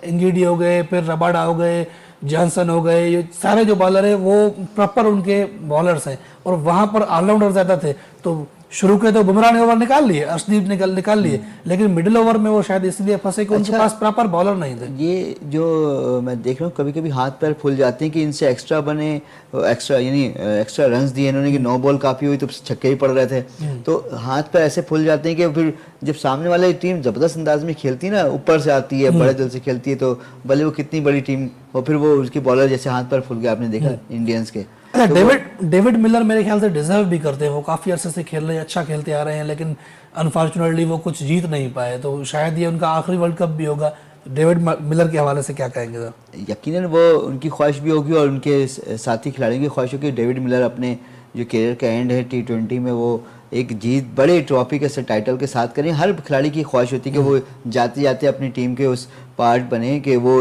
इंगिडी हो गए, फिर रबाडा हो गए, जॉनसन हो गए, ये सारे जो बॉलर है वो प्रॉपर उनके बॉलर्स हैं, और वहां पर ऑलराउंडर ज्यादा थे। तो शुरू के तो बुमराह ने ओवर निकाल लिए, अर्शदीप निकाल लिए, लेकिन मिडिल ओवर में वो शायद इसलिए फंसे कि उनके पास प्रॉपर बॉलर नहीं थे। ये जो मैं देख रहा हूँ, कभी कभी हाथ पैर फूल जाते हैं कि इनसे एक्स्ट्रा बने, एक्स्ट्रा यानी एक्स्ट्रा रन्स दिए इन्होंने कि 9 बॉल काफी हुई तो छक्के ही पड़ रहे थे, तो हाथ पैर ऐसे फूल जाते हैं कि फिर जब सामने वाले टीम जबरदस्त अंदाज में खेलती है ना, ऊपर से आती है, बड़े दिल से खेलती है, तो भले वो कितनी बड़ी टीम हो, फिर वो उसकी बॉलर जैसे हाथ पैर फूल गया, आपने देखा इंडियंस के। डेविड मिलर मेरे ख्याल से डिजर्व भी करते हैं, वो काफी अरसे से खेल रहे हैं, अच्छा खेलते आ रहे हैं, लेकिन अनफॉर्चुनेटली वो कुछ जीत नहीं पाए, तो शायद ये उनका आखिरी वर्ल्ड कप भी होगा। डेविड मिलर के हवाले से क्या कहेंगे सर? यकीनन वो उनकी ख्वाहिश भी होगी और उनके साथी खिलाड़ियों की ख्वाहिश होगी। डेविड मिलर अपने जो करियर का एंड है T20 में, वो एक जीत बड़े ट्रॉफी के टाइटल के साथ करें। हर खिलाड़ी की ख्वाहिश होती है कि वो जाते जाते अपनी टीम के उस पार्ट बने कि वो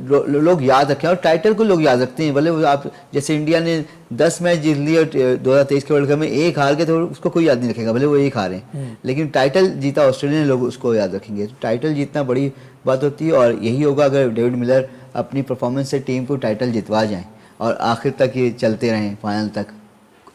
लोग याद रखें, और टाइटल को लोग याद रखते हैं। भले वो आप जैसे इंडिया ने 10 मैच जीत लिए 2023 के वर्ल्ड कप में, एक हार गए तो उसको कोई याद नहीं रखेगा, भले वो एक हारे, लेकिन टाइटल जीता ऑस्ट्रेलिया ने, लोग उसको याद रखेंगे। तो टाइटल जीतना बड़ी बात होती है, और यही होगा अगर डेविड मिलर अपनी परफॉर्मेंस से टीम को टाइटल जितवा जाएं और आखिर तक ये चलते रहें, फाइनल तक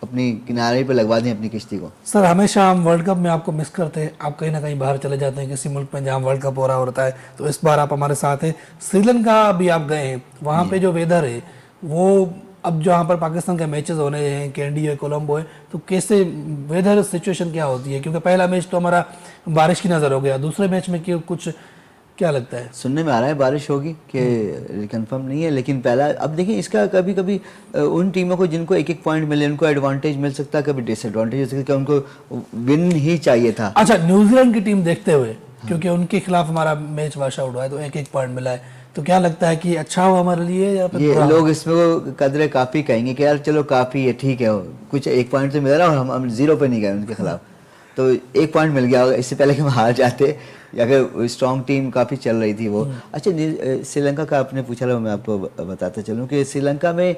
अपनी किनारे पे लगवा दें अपनी किश्ती को। सर, हमेशा हम वर्ल्ड कप में आपको मिस करते हैं, आप कहीं ना कहीं बाहर चले जाते हैं किसी मुल्क में जहाँ वर्ल्ड कप हो रहा होता है, तो इस बार आप हमारे साथ हैं। श्रीलंका भी आप गए हैं, वहाँ पे जो वेदर है वो, अब जहाँ पर पाकिस्तान के मैचेस होने हैं, कैंडी है, कोलंबो है, तो कैसे वेदर सिचुएशन क्या होती है? क्योंकि पहला मैच तो हमारा बारिश की नज़र हो गया, दूसरे मैच में कुछ क्या लगता है? सुनने में आ रहा है बारिश होगी, कि कंफर्म नहीं है, लेकिन पहला अब देखिए इसका कभी कभी उन टीमों को जिनको 1-1 पॉइंट मिले उनको एडवांटेज मिल सकता है, कभी डिसएडवांटेज हो सकता है, उनको विन ही चाहिए था। अच्छा, न्यूजीलैंड की टीम देखते हुए, क्योंकि उनके खिलाफ हमारा मैच वॉश आउट हुआ है, तो 1-1 पॉइंट मिला है, तो क्या लगता है कि अच्छा हो हमारे लिए या फिर ये लोग इसमें वो कदरे काफी कहेंगे कि यार चलो काफी है, ठीक है, कुछ 1 पॉइंट तो मिला ना, और हम 0 पे नहीं गए उनके खिलाफ, तो 1 पॉइंट मिल गया। इससे पहले कि हम हार जाते, अगर स्ट्रॉन्ग टीम काफ़ी चल रही थी वो। अच्छा, श्रीलंका का आपने पूछा था, मैं आपको बताते चलूँ कि श्रीलंका में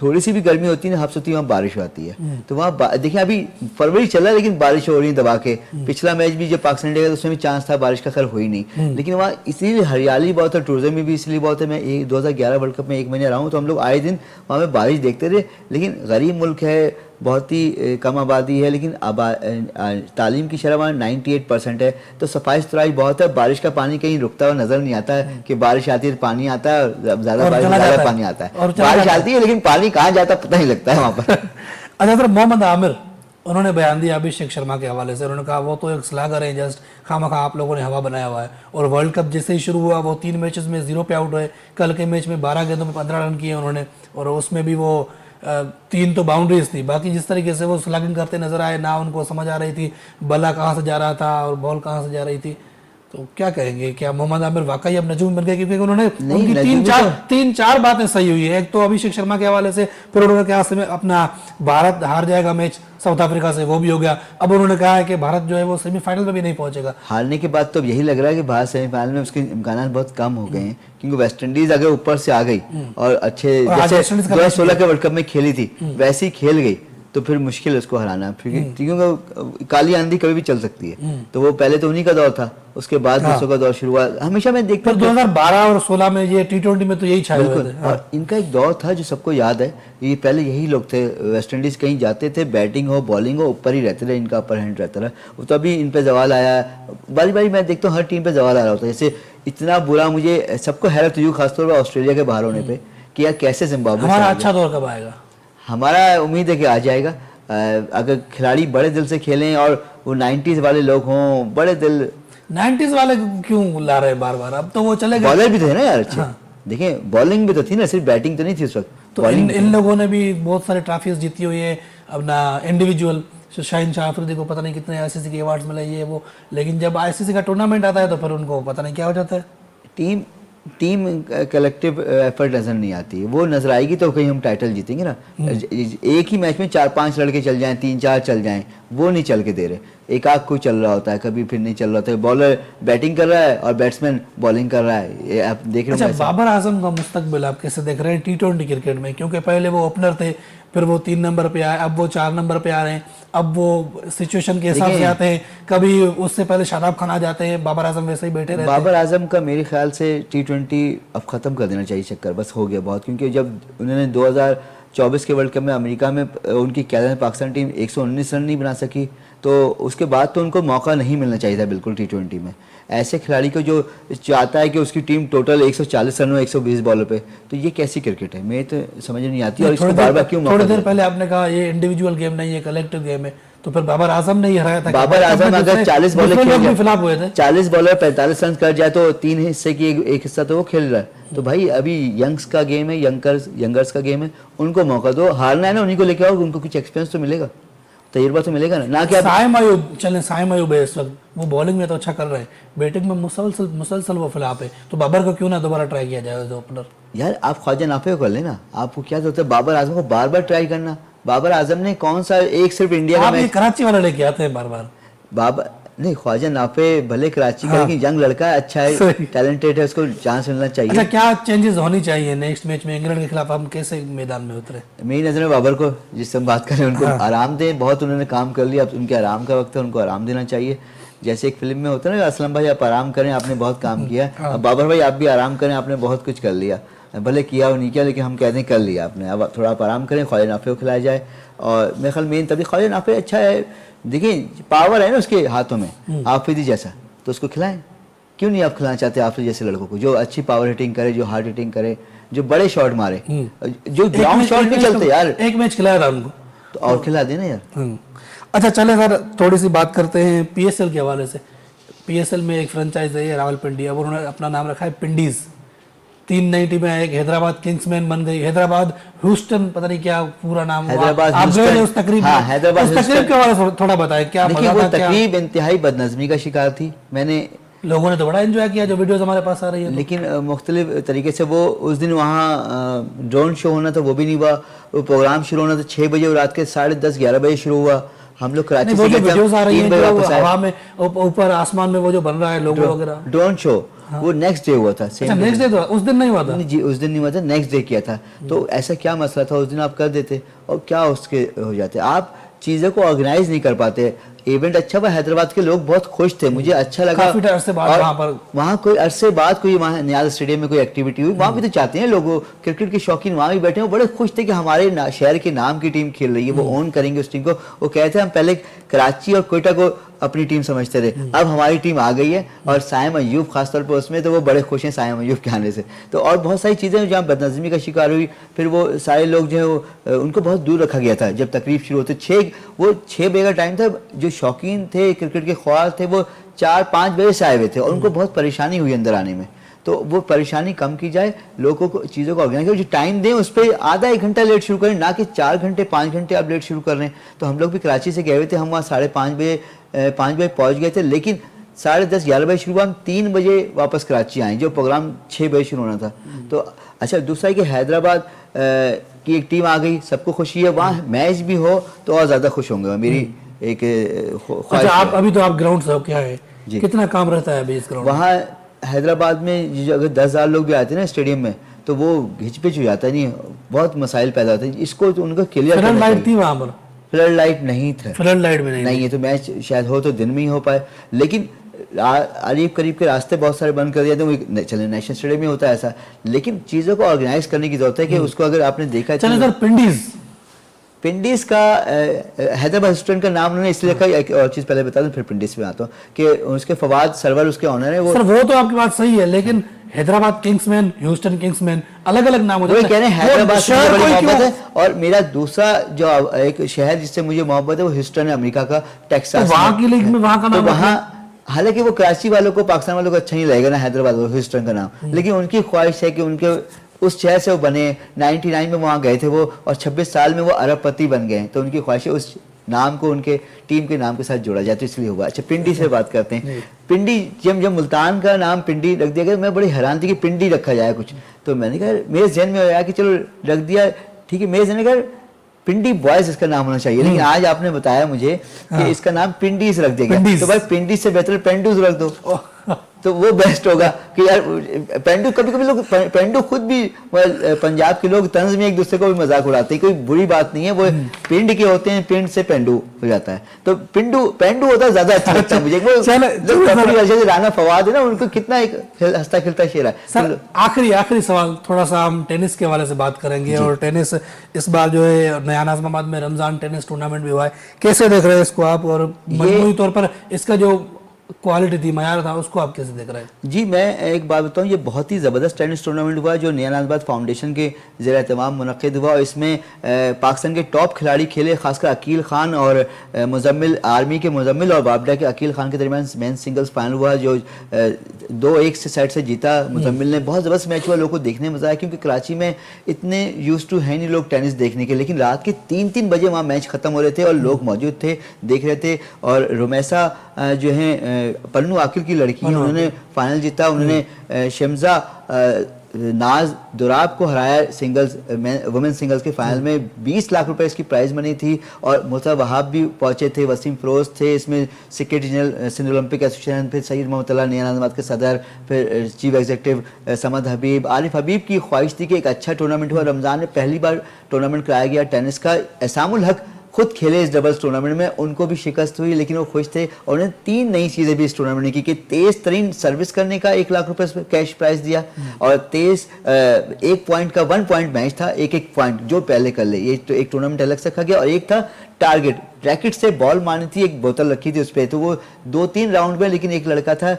थोड़ी सी भी गर्मी होती है ना, हफ्ते वहाँ बारिश आती है, तो वहाँ देखिए अभी फरवरी चला है लेकिन बारिश हो रही है दबा के। पिछला मैच भी जब पाकिस्तान इंडिया का, उसमें भी चांस था, बारिश का खैर हुई नहीं, लेकिन वहाँ इसलिए हरियाली बहुत है, टूरिज्म में भी इसलिए बहुत है। मैं 2011 वर्ल्ड कप में 1 महीने रहा हूँ, तो हम लोग आए दिन वहाँ पे बारिश देखते रहे, लेकिन गरीब मुल्क है, बहुत ही कम आबादी है, लेकिन तालीम की शरह वहाँ 98% है। तो सफाई सुथराई बहुत है, बारिश का पानी कहीं रुकता हुआ नजर नहीं आता है कि बारिश आती है तो पानी आता है, और ज़्यादा बारिश ज़्यादा पानी आता है, बारिश आती है लेकिन पानी कहाँ जाता पता नहीं लगता है वहाँ पर। अच्छा सर, मोहम्मद आमिर उन्होंने बयान दिया अभिषेक शर्मा के हवाले से, उन्होंने कहा वो तो एक स्लैगर है, जस्ट खामखा आप लोगों ने हवा बनाया हुआ है, और वर्ल्ड कप जैसे ही शुरू हुआ वो 3 मैचेस में 0 पे आउट हुए, कल के मैच में 12 गेंदों में 15 रन किए उन्होंने, और उसमें भी वो 3 तो बाउंड्रीज थी, बाकी जिस तरीके से वो स्लैगिंग करते नजर आए, ना उनको समझ आ रही थी बल्ला कहाँ से जा रहा था और बॉल कहाँ से जा रही थी, तो क्या कहेंगे, क्या मोहम्मद आमिर वाकई अब नजूम बन गए? क्योंकि उन्होंने उनकी 3-4 बातें सही हुई है। एक तो अभिषेक शर्मा के हवाले से, फिर उन्होंने कहा अपना भारत हार जाएगा मैच साउथ अफ्रीका से, वो भी हो गया। अब उन्होंने कहा है कि भारत जो है वो सेमीफाइनल में भी नहीं पहुंचेगा। हारने के बाद तो अब यही लग रहा है कि भारत सेमीफाइनल में उसके इम्कान बहुत कम हो गए हैं, क्योंकि वेस्ट इंडीज अगर ऊपर से आ गई और अच्छे जैसे 2016 के वर्ल्ड कप में खेली थी वैसे ही खेल गई तो फिर मुश्किल है उसको हराना, क्योंकि काली आंधी कभी भी चल सकती है। तो वो पहले तो उन्हीं का दौर था, उसके बाद दूसरों का दौर शुरू हुआ। हमेशा मैं देखता हूँ 2012 और 16 में ये T20 में तो यही छाए हुए थे। और इनका एक दौर था जो सबको याद है, ये पहले यही लोग थे, वेस्ट इंडीज कहीं जाते थे, बैटिंग हो बॉलिंग हो ऊपर ही रहते थे, इनका अपर हैंड रहता था। तो अभी इन पे जवाल आया, बारी बारी मैं देखता हूँ हर टीम पे जवाल आ रहा होता है। जैसे इतना बुरा मुझे सबको हैरत हुई खासतौर पर ऑस्ट्रेलिया के बाहर होने पे कि यार कैसे जिम्बाब्वे हमारा अच्छा दौर कब आएगा? हमारा उम्मीद है कि आ जाएगा, अगर खिलाड़ी बड़े दिल से खेलें और वो 90s वाले लोग हों, बड़े दिल। 90s वाले क्यों ला रहे हैं बार बार? अब तो वो चले गए। बॉलर भी थे ना यार अच्छे। देखें बॉलिंग भी तो थी ना, सिर्फ बैटिंग तो नहीं थी उस वक्त। तो इन लोगों ने भी बहुत सारे ट्रॉफीज जीती हुई है अपना इंडिविजुअल। शाहीन शाह अफरीदी को पता नहीं कितने आईसीसी के अवार्ड्स मिले ये वो, लेकिन जब आईसीसी का टूर्नामेंट आता है तो फिर उनको पता नहीं क्या हो जाता है। टीम कलेक्टिव एफर्ट नजर नहीं आती है, वो नजर आएगी तो कहीं हम टाइटल जीतेंगे ना। एक ही मैच में 4-5 लड़के चल जाएं, 3-4 चल जाएं, वो नहीं चल के दे रहे। एक आग कोई चल रहा होता है, कभी फिर नहीं चल रहा होता है, बॉलर बैटिंग कर रहा है और बैट्समैन बॉलिंग कर रहा है, ये आप देख रहे हो। अच्छा, बाबर आजम का मुस्तकबिल आप कैसे देख रहे हैं T20 क्रिकेट में? क्योंकि पहले वो ओपनर थे, फिर वो 3 नंबर पे आए, अब वो 4 नंबर पे आ रहे हैं, अब वो सिचुएशन के हिसाब से आते हैं, कभी उससे पहले शादाब खान आ जाते हैं, बाबर आजम वैसे ही बैठे रहते हैं। बाबर आजम का मेरे ख्याल से T20 अब खत्म कर देना चाहिए चक्कर, बस हो गया बहुत। क्योंकि जब उन्होंने 2024 के वर्ल्ड कप में अमेरिका में उनकी कैद पाकिस्तान टीम 119 रन नहीं बना सकी, तो उसके बाद तो उनको मौका नहीं मिलना चाहिए था बिल्कुल T20 में। ऐसे खिलाड़ी को जो चाहता है कि उसकी टीम टोटल 140 रन हो 120 बॉलों पे, तो ये कैसी क्रिकेट है? मैं तो समझ नहीं आती। और इसको बार-बार क्यों मौका? थोड़ी देर पहले आपने कहा ये इंडिविजुअल गेम नहीं, ये कलेक्टिव गेम है, तो फिर बाबर आजम ने ही हराया था। बाबर आजम अगर 40 बॉलर खेल खिलाफ हुए थे, 40 बॉलर 45 रन कर जाए तो 3 हिस्से की एक हिस्सा तो वो खेल रहा है। तो भाई अभी यंग्स का गेम है, यंगर्स का गेम है, उनको मौका दो। हारना है ना उन्हीं को लेके आओ, उनको कुछ एक्सपीरियंस तो मिलेगा, तजुर्बा तो मिलेगा ना कि साइम अयूब चलें। साइम अयूब है इस वक्त, वो बॉलिंग में तो अच्छा कर रहे हैं, बैटिंग में मुसलसल वो फ्लॉप है, तो बाबर को क्यों ना दोबारा ट्राई किया जाए जो ओपनर? यार आप ख्वाजा नाफे को कर लेना, आपको क्या जरूरत है बाबर आजम को बार बार ट्राई करना? बाबर आजम ने कौन सा एक सिर्फ इंडिया का मैच, कराची वाला लेके आते हैं बार बार। बाबर नहीं, ख्वाजा नाफे भले कराची का, लेकिन यंग लड़का है, अच्छा है, टैलेंटेड है, उसको चांस मिलना चाहिए। अच्छा, क्या चेंजेस होनी चाहिए नेक्स्ट मैच में इंग्लैंड के खिलाफ? हम कैसे मैदान में उतरे? मेरी नज़र में बाबर को, जिससे हम बात करें, उनको आराम दें। बहुत उन्होंने काम कर लिया, अब उनके आराम का वक्त है, उनको आराम देना चाहिए। जैसे एक फिल्म में होता है ना, असलम भाई आप आराम करें, आपने बहुत काम किया, अब बाबर भाई आप भी आराम करें, आपने बहुत कुछ कर लिया, भले किया और नहीं किया, लेकिन हम कहते हैं कर लिया आपने, अब थोड़ा आप आराम करें, ख्वाजा नाफे को खिलाया जाए। और मेरे ख्याल मेन तभी ख्वाजा नाफे अच्छा है, देखिए पावर है ना उसके हाथों में, आफरीदी जैसा, तो उसको खिलाएं। क्यों नहीं आप खिलाना चाहते आफरीदी जैसे लड़कों को, जो अच्छी पावर हिटिंग करे, जो हार्ड हिटिंग करे, जो बड़े शॉट मारे, जो ग्राउंड शॉट नहीं चलते यार। एक मैच खिलाया था उनको, तो और खिला देना यार। अच्छा चले सर, थोड़ी सी बात करते हैं PSL के हवाले से। PSL में एक फ्रेंचाइज है रावलपिंडी, अब उन्होंने अपना नाम रखा है पिंडीज। 390 में एक हैदराबाद किंग्समैन बन गई, हैदराबाद ह्यूस्टन, पता नहीं क्या पूरा नाम, हैदराबाद आप गए उस तकरीब में, हैदराबाद उस तकरीब के बारे में थोड़ा बताएं, क्या मजा था? तकरीब इंतहाई बदनज़मी का शिकार थी। मैंने लोगों ने तो बड़ा एंजॉय किया, जो वीडियोस हमारे पास आ रही है, लेकिन मुख्तलिफ तरीके से वो उस दिन वहाँ ड्रोन शो होना था, वो भी नहीं हुआ। वो प्रोग्राम शुरू होना था 6 बजे और रात के 10:30-11 बजे शुरू हुआ। हम लोग कराची से वीडियोस आ रही हैं जो हवा में ऊपर आसमान में वो जो बन रहा है लोगो वगैरह, ड्रोन शो, वो नेक्स्ट डे हुआ था। अच्छा, नेक्स्ट डे? तो उस दिन नहीं हुआ था जी, उस दिन नहीं हुआ था, नेक्स्ट डे किया था। तो ऐसा क्या मसला था? उस दिन आप कर देते और क्या उसके हो जाते? आप चीज़ों को ऑर्गेनाइज नहीं कर पाते। इवेंट अच्छा हुआ, हैदराबाद के लोग बहुत खुश थे, मुझे अच्छा लगा। काफी अरसे बाद और वहाँ पर वहाँ कोई अरसे बाद कोई वहाँ नियाज स्टेडियम में कोई एक्टिविटी हुई, वहाँ भी तो चाहते हैं लोग, क्रिकेट के शौकीन वहाँ भी बैठे हैं, वो बड़े खुश थे कि हमारे शहर के नाम की टीम खेल रही है, वो ओन करेंगे उस टीम को। वो कहते हैं हम पहले कराची और कोयटा को अपनी टीम समझते थे, अब हमारी टीम आ गई है, और साइम अयूब खासतौर पर उसमें, तो वो बड़े खुश हैं साइम अयूब के आने से। तो और बहुत सारी चीज़ें जहाँ बदनज़मी का शिकार हुई, फिर वो सारे लोग जो है वो उनको बहुत दूर रखा गया था। जब तकरीब शुरू होती 6 बजे का टाइम था, जो शौकीन थे क्रिकेट के ख्वाल थे वो 4-5 बजे से आए हुए थे, और उनको बहुत परेशानी हुई अंदर आने में। तो वो परेशानी कम की जाए, लोगों को चीज़ों को ऑर्गेनाइज करें, जो टाइम दें उस पर आधा 1 घंटा लेट शुरू करें, ना कि 4 घंटे 5 घंटे आप लेट शुरू कर रहे हैं। तो हम लोग भी कराची से गए हुए थे, हम वहाँ 5:30 बजे पहुँच गए थे, लेकिन 10:30-11 बजे शुरू हुआ, हम 3 बजे वापस कराची आए, जो प्रोग्राम 6 बजे शुरू होना था। तो अच्छा, दूसरा है कि हैदराबाद की एक टीम आ गई, सबको खुशी है, वहाँ मैच भी हो तो और ज़्यादा खुश होंगे, मेरी एक ख्वाहिश अच्छा, है। आप अभी तो आप ग्राउंड से हो, क्या है जी। कितना काम रहता है अभी इस ग्राउंड में? वहाँ हैदराबाद में जो अगर 10,000 लोग भी आते हैं ना स्टेडियम में, तो वो घिचपिच हो जाता है, नहीं बहुत मसाइल पैदा होते हैं, इसको तो उनका क्लियर फ्लड करना लाइट चाहिए। थी वहाँ पर? फ्लड लाइट नहीं था, फ्लड लाइट में नहीं नहीं है, तो मैच शायद हो तो दिन में ही हो पाए, लेकिन अरीब करीब के रास्ते बहुत सारे बंद कर दिए थे। चले नेशनल स्टेडियम में होता है ऐसा, लेकिन चीज़ों को ऑर्गेनाइज करने की जरूरत है कि उसको अगर आपने देखा चले सर, पिंडीज का हैदराबाद रेस्टोरेंट का नाम उन्होंने इसलिए रखा, एक और चीज़ पहले बता दूं फिर पिंडीज पे आता हूँ, कि उसके फवाद सरवर उसके ऑनर है वो। सर वो तो आपकी बात सही है, लेकिन हैदराबाद किंग्समैन, ह्यूस्टन किंग्समैन, अलग अलग नाम होते हैं। कह रहे हैं हैदराबाद से मुझे बड़ी मोहब्बत क्यों? है, और मेरा दूसरा जो एक शहर जिससे मुझे मोहब्बत है वो ह्यूस्टन है, अमेरिका का, टेक्सास। तो वहाँ की लीग में वहाँ का तो नाम वहाँ, हालांकि वो कराची वालों को, पाकिस्तान वालों को अच्छा नहीं लगेगा ना हैदराबाद और ह्यूस्टन का नाम, लेकिन उनकी ख्वाहिश है कि उनके उस शहर से वो बने। 99 में वहाँ गए थे वो, और 26 साल में वो अरबपति बन गए, तो उनकी ख्वाहिश है उस नाम को उनके टीम के नाम के साथ जोड़ा जाए, तो इसलिए हुआ। अच्छा, पिंडी से बात करते हैं। पिंडी, जब मुल्तान का नाम पिंडी रख दिया गया, मैं बड़ी हैरान थी कि पिंडी रखा जाए कुछ, तो मैंने कहा, मेरे जहन में आया कि चलो रख दिया, ठीक है, मेरे जहन में कहा पिंडी बॉयज इसका नाम होना चाहिए, लेकिन आज आपने बताया मुझे कि इसका नाम पिंडीज रख दिया गया, तो भाई पिंडी से बेहतर पेंडूज रख दो, तो वो बेस्ट होगा कि यार पेंडू। कभी कभी लोग पेंडू खुद भी, पंजाब के लोग तंज में एक दूसरे को भी मजाक उड़ाते हैं, कोई बुरी बात नहीं है, वो पिंड के होते हैं, पिंड से पेंडू हो जाता है, तो पेंडू होता है ज्यादा अच्छा लगता है मुझे। वो राना फवाद है ना, उनको कितना एक हंसता खिलता शेर है। सर आखिरी सवाल, थोड़ा सा हम टेनिस के हवाले से बात करेंगे, और टेनिस इस बार जो है नया नाज़िमाबाद में रमजान टेनिस टूर्नामेंट भी हुआ है, कैसे देख रहे हैं इसको आप, और मजमूई तौर पर इसका जो क्वालिटी थी, मयार था, उसको आप कैसे देख रहे हैं? जी, मैं एक बात बताऊं, ये बहुत ही ज़बरदस्त टेनिस टूर्नामेंट हुआ जो नया नाज़िमाबाद फाउंडेशन के ज़ेर एहतमाम मुनक़िद हुआ, और इसमें पाकिस्तान के टॉप खिलाड़ी खेले, खासकर अकील खान और मुज़म्मिल, आर्मी के मुज़म्मिल और बाबडा के अकील खान के दरमियान मेन सिंगल्स फाइनल हुआ, जो 2-1 से सेट से जीता मुज़म्मिल ने। बहुत ज़बरदस्त मैच हुआ, लोगों को देखने में मज़ा आया, क्योंकि कराची में इतने यूज टू है नहीं लोग टेनिस देखने के, लेकिन रात के 3-3 बजे वहाँ मैच ख़त्म हो रहे थे और लोग मौजूद थे, देख रहे थे। और रुमैसा जो है पन्नू आकिल की लड़की है, उन्होंने फाइनल जीता, उन्होंने शमजा नाज दुराब को हराया सिंगल्स, वुमेन सिंगल्स के फाइनल में। 20 लाख रुपए इसकी प्राइज मनी थी, और मुर्तज़ा वहाब भी पहुंचे थे, वसीम फिरोज थे इसमें, secretary general Sindh olympic association, फिर सईद मोहम्मद अल्लाह नया नाज़िमाबाद के सदर, फिर चीफ एग्जीक्यूटिव समद हबीब, आरिफ हबीब की ख्वाहिश थी कि एक अच्छा टूर्नामेंट हुआ। रमज़ान में पहली बार टूर्नामेंट कराया गया टेनिस का। एहसामुल हक खुद खेले इस डबल्स टूर्नामेंट में, उनको भी शिकस्त हुई, लेकिन वो खुश थे, और उन्हें 3 नई चीज़ें भी इस टूर्नामेंट में की, कि तेज़ तरीन सर्विस करने का 1 लाख रुपए कैश प्राइज दिया, और तेज़ 1 पॉइंट का 1 पॉइंट मैच था, एक पॉइंट जो पहले कर ले, ये तो एक टूर्नामेंट अलग से रखा गया। और एक था टारगेट, रैकेट से बॉल मारनी थी, एक बोतल रखी थी उस पर, तो वो 2-3 राउंड में, लेकिन एक लड़का था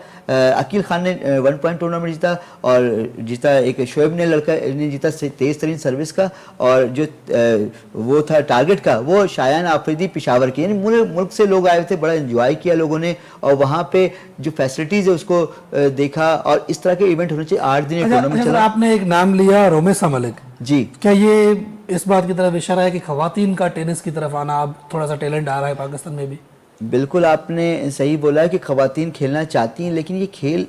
अकील खान ने 1 पॉइंट टूर्नामेंट जीता, और जीता एक शोएब ने लड़का ने जीता तेज़ तरीन सर्विस का, और जो वो था टारगेट का वो शायान आफरीदी पेशावर की, यानी मुल्क से लोग आए थे, बड़ा एंजॉय किया लोगों ने, और वहाँ पे जो फैसिलिटीज़ है उसको देखा, और इस तरह के इवेंट होने चाहिए। 8 दिन टूर्नामेंट चला। आपने एक नाम लिया रोमेसा मलिक जी, क्या ये इस बात की तरफ इशारा है कि खवातीन का टेनिस की तरफ आना, अब थोड़ा सा टैलेंट आ रहा है पाकिस्तान में भी? बिल्कुल आपने सही बोला है कि खवातीन खेलना चाहती हैं, लेकिन ये खेल,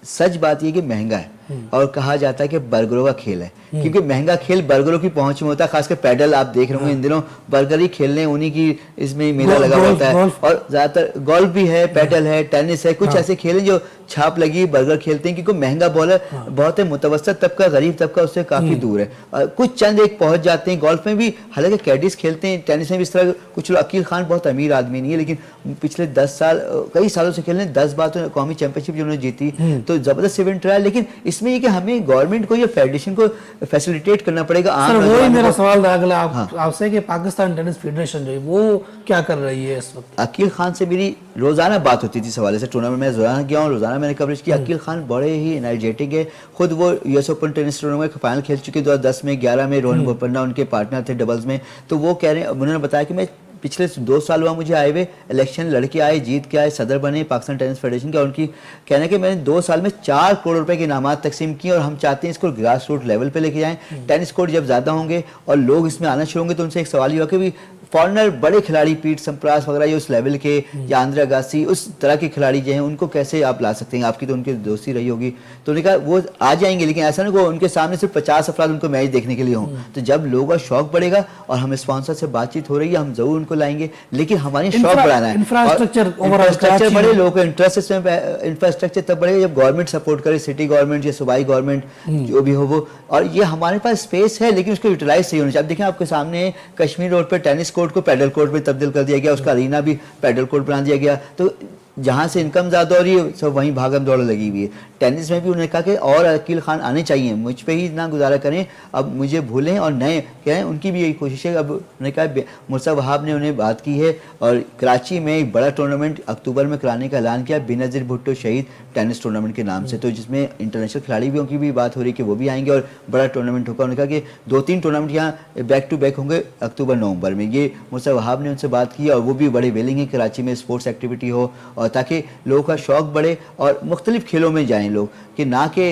सच बात ये कि महंगा है। और कहा जाता है कि बर्गरों का खेल है, क्योंकि महंगा खेल बर्गरों की पहुंच में होता है। खासकर पैडल आप देख रहे होंगे इन दिनों बर्गर ही खेलने, उन्हीं की इसमें मेला लगा होता है। और ज्यादातर गोल्फ भी है, पैडल है, टेनिस है, कुछ ऐसे खेल हैं जो छाप लगी बर्गर खेलते हैं, क्योंकि महंगा बॉलर बहुत है, मुतवसत तबका, गरीब तबका उससे काफी दूर है। कुछ चंद एक पहुंच जाते हैं। गोल्फ में भी हालांकि कैडिस खेलते हैं, टेनिस में भी इस तरह कुछ लोग। अकील खान बहुत अमीर आदमी नहीं है, लेकिन पिछले 10 साल, कई सालों से खेल रहे हैं, 10 बार तो कौमी चैंपियनशिप जिन्होंने जीती, तो जबरदस्त इवेंट रहा है। लेकिन इसमें ये कि हमें गवर्नमेंट को या फेडरेशन को फैसिलिटेट करना पड़ेगा। सर वही मेरा सवाल था अगला आपसे कि पाकिस्तान टेनिस फेडरेशन जो है वो क्या कर रही है इस वक्त? अकील खान से मेरी रोजाना बात होती थी इस हवाले से। टूर्नामेंट में रोजाना गया हूँ, रोजाना मैंने कवरेज किया। अकील खान बड़े ही एनर्जेटिक है। खुद वो यूएस ओपन टेनिस टूर्नामेंट का फाइनल खेल चुके 2010 में, 11 में रोहन बोपन्ना उनके पार्टनर थे डबल्स में। तो वो कह रहे हैं, उन्होंने बताया कि मैं पिछले 2 साल हुआ मुझे आए हुए, इलेक्शन लड़के आए, जीत के आए, सदर बने पाकिस्तान टेनिस फेडरेशन के। उनकी कहना है कि मैंने 2 साल में 4 करोड़ रुपए के इनामात तकसीम किए, और हम चाहते हैं इसको ग्रास रूट लेवल पे लेके जाएं। टेनिस कोर्ट जब ज्यादा होंगे और लोग इसमें आना शुरू होंगे, तो उनसे एक सवाल ये हुआ कि फॉरनर बड़े खिलाड़ी पीट संप्रास वगैरह, ये उस लेवल के, या आंद्रे अगासी, उस तरह के खिलाड़ी जो हैं, उनको कैसे आप ला सकते हैं? आपकी तो उनकी दोस्ती रही होगी। तो उन्होंने कहा वो आ जाएंगे, लेकिन ऐसा नहीं कि उनके सामने सिर्फ 50 अफराद उनको मैच देखने के लिए हों। तो जब लोगों का शौक बढ़ेगा, और हमें स्पॉन्सर से बातचीत हो रही है, हम जरूर उनको लाएंगे, लेकिन हमारी शौक बढ़ाना है। इंफ्रास्ट्रक्चर बढ़े, लोगों का इंटरेस्ट इसमें, इंफ्रास्ट्रक्चर तब बढ़ेगा जब गवर्नमेंट सपोर्ट करे, सिटी गवर्नमेंट या सूबाई गवर्नमेंट जो भी हो वो। और ये हमारे पास स्पेस है, लेकिन उसको यूटिलाइज सही होना चाहिए। अब देखें आपके सामने कश्मीर रोड पर टेनिस कोर्ट को पैडल कोर्ट तब्दील कर दिया गया, उसका अरीना भी पैडल कोर्ट बना दिया गया। तो जहां से इनकम ज्यादा हो रही है, सब वहीं भागम दौड़ लगी हुई है। टेनिस में भी उन्होंने कहा कि और अकील खान आने चाहिए, मुझ पे ही ना गुजारा करें, अब मुझे भूलें और नए कहें। उनकी भी यही कोशिश है। अब उन्होंने कहा, मुर्सा वहाब ने उन्हें बात की है, और कराची में एक बड़ा टूर्नामेंट अक्टूबर में कराने का ऐलान किया, बेनज़ीर भुट्टो शहीद टेनिस टूर्नामेंट के नाम से। तो जिसमें इंटरनेशनल खिलाड़ियों की भी बात हो रही है कि वो भी आएंगे और बड़ा टूर्नामेंट होगा। उन्होंने कहा कि 2-3 टूर्नामेंट यहाँ बैक टू बैक होंगे अक्टूबर नवंबर में। ये मुर्सा वहाब ने उनसे बात की, और वो भी बड़े विलिंग है कराची में स्पोर्ट्स एक्टिविटी हो, और ताकि लोगों का शौक बढ़े और मुख्तलिफ खेलों में जाएं लोग, कि ना कि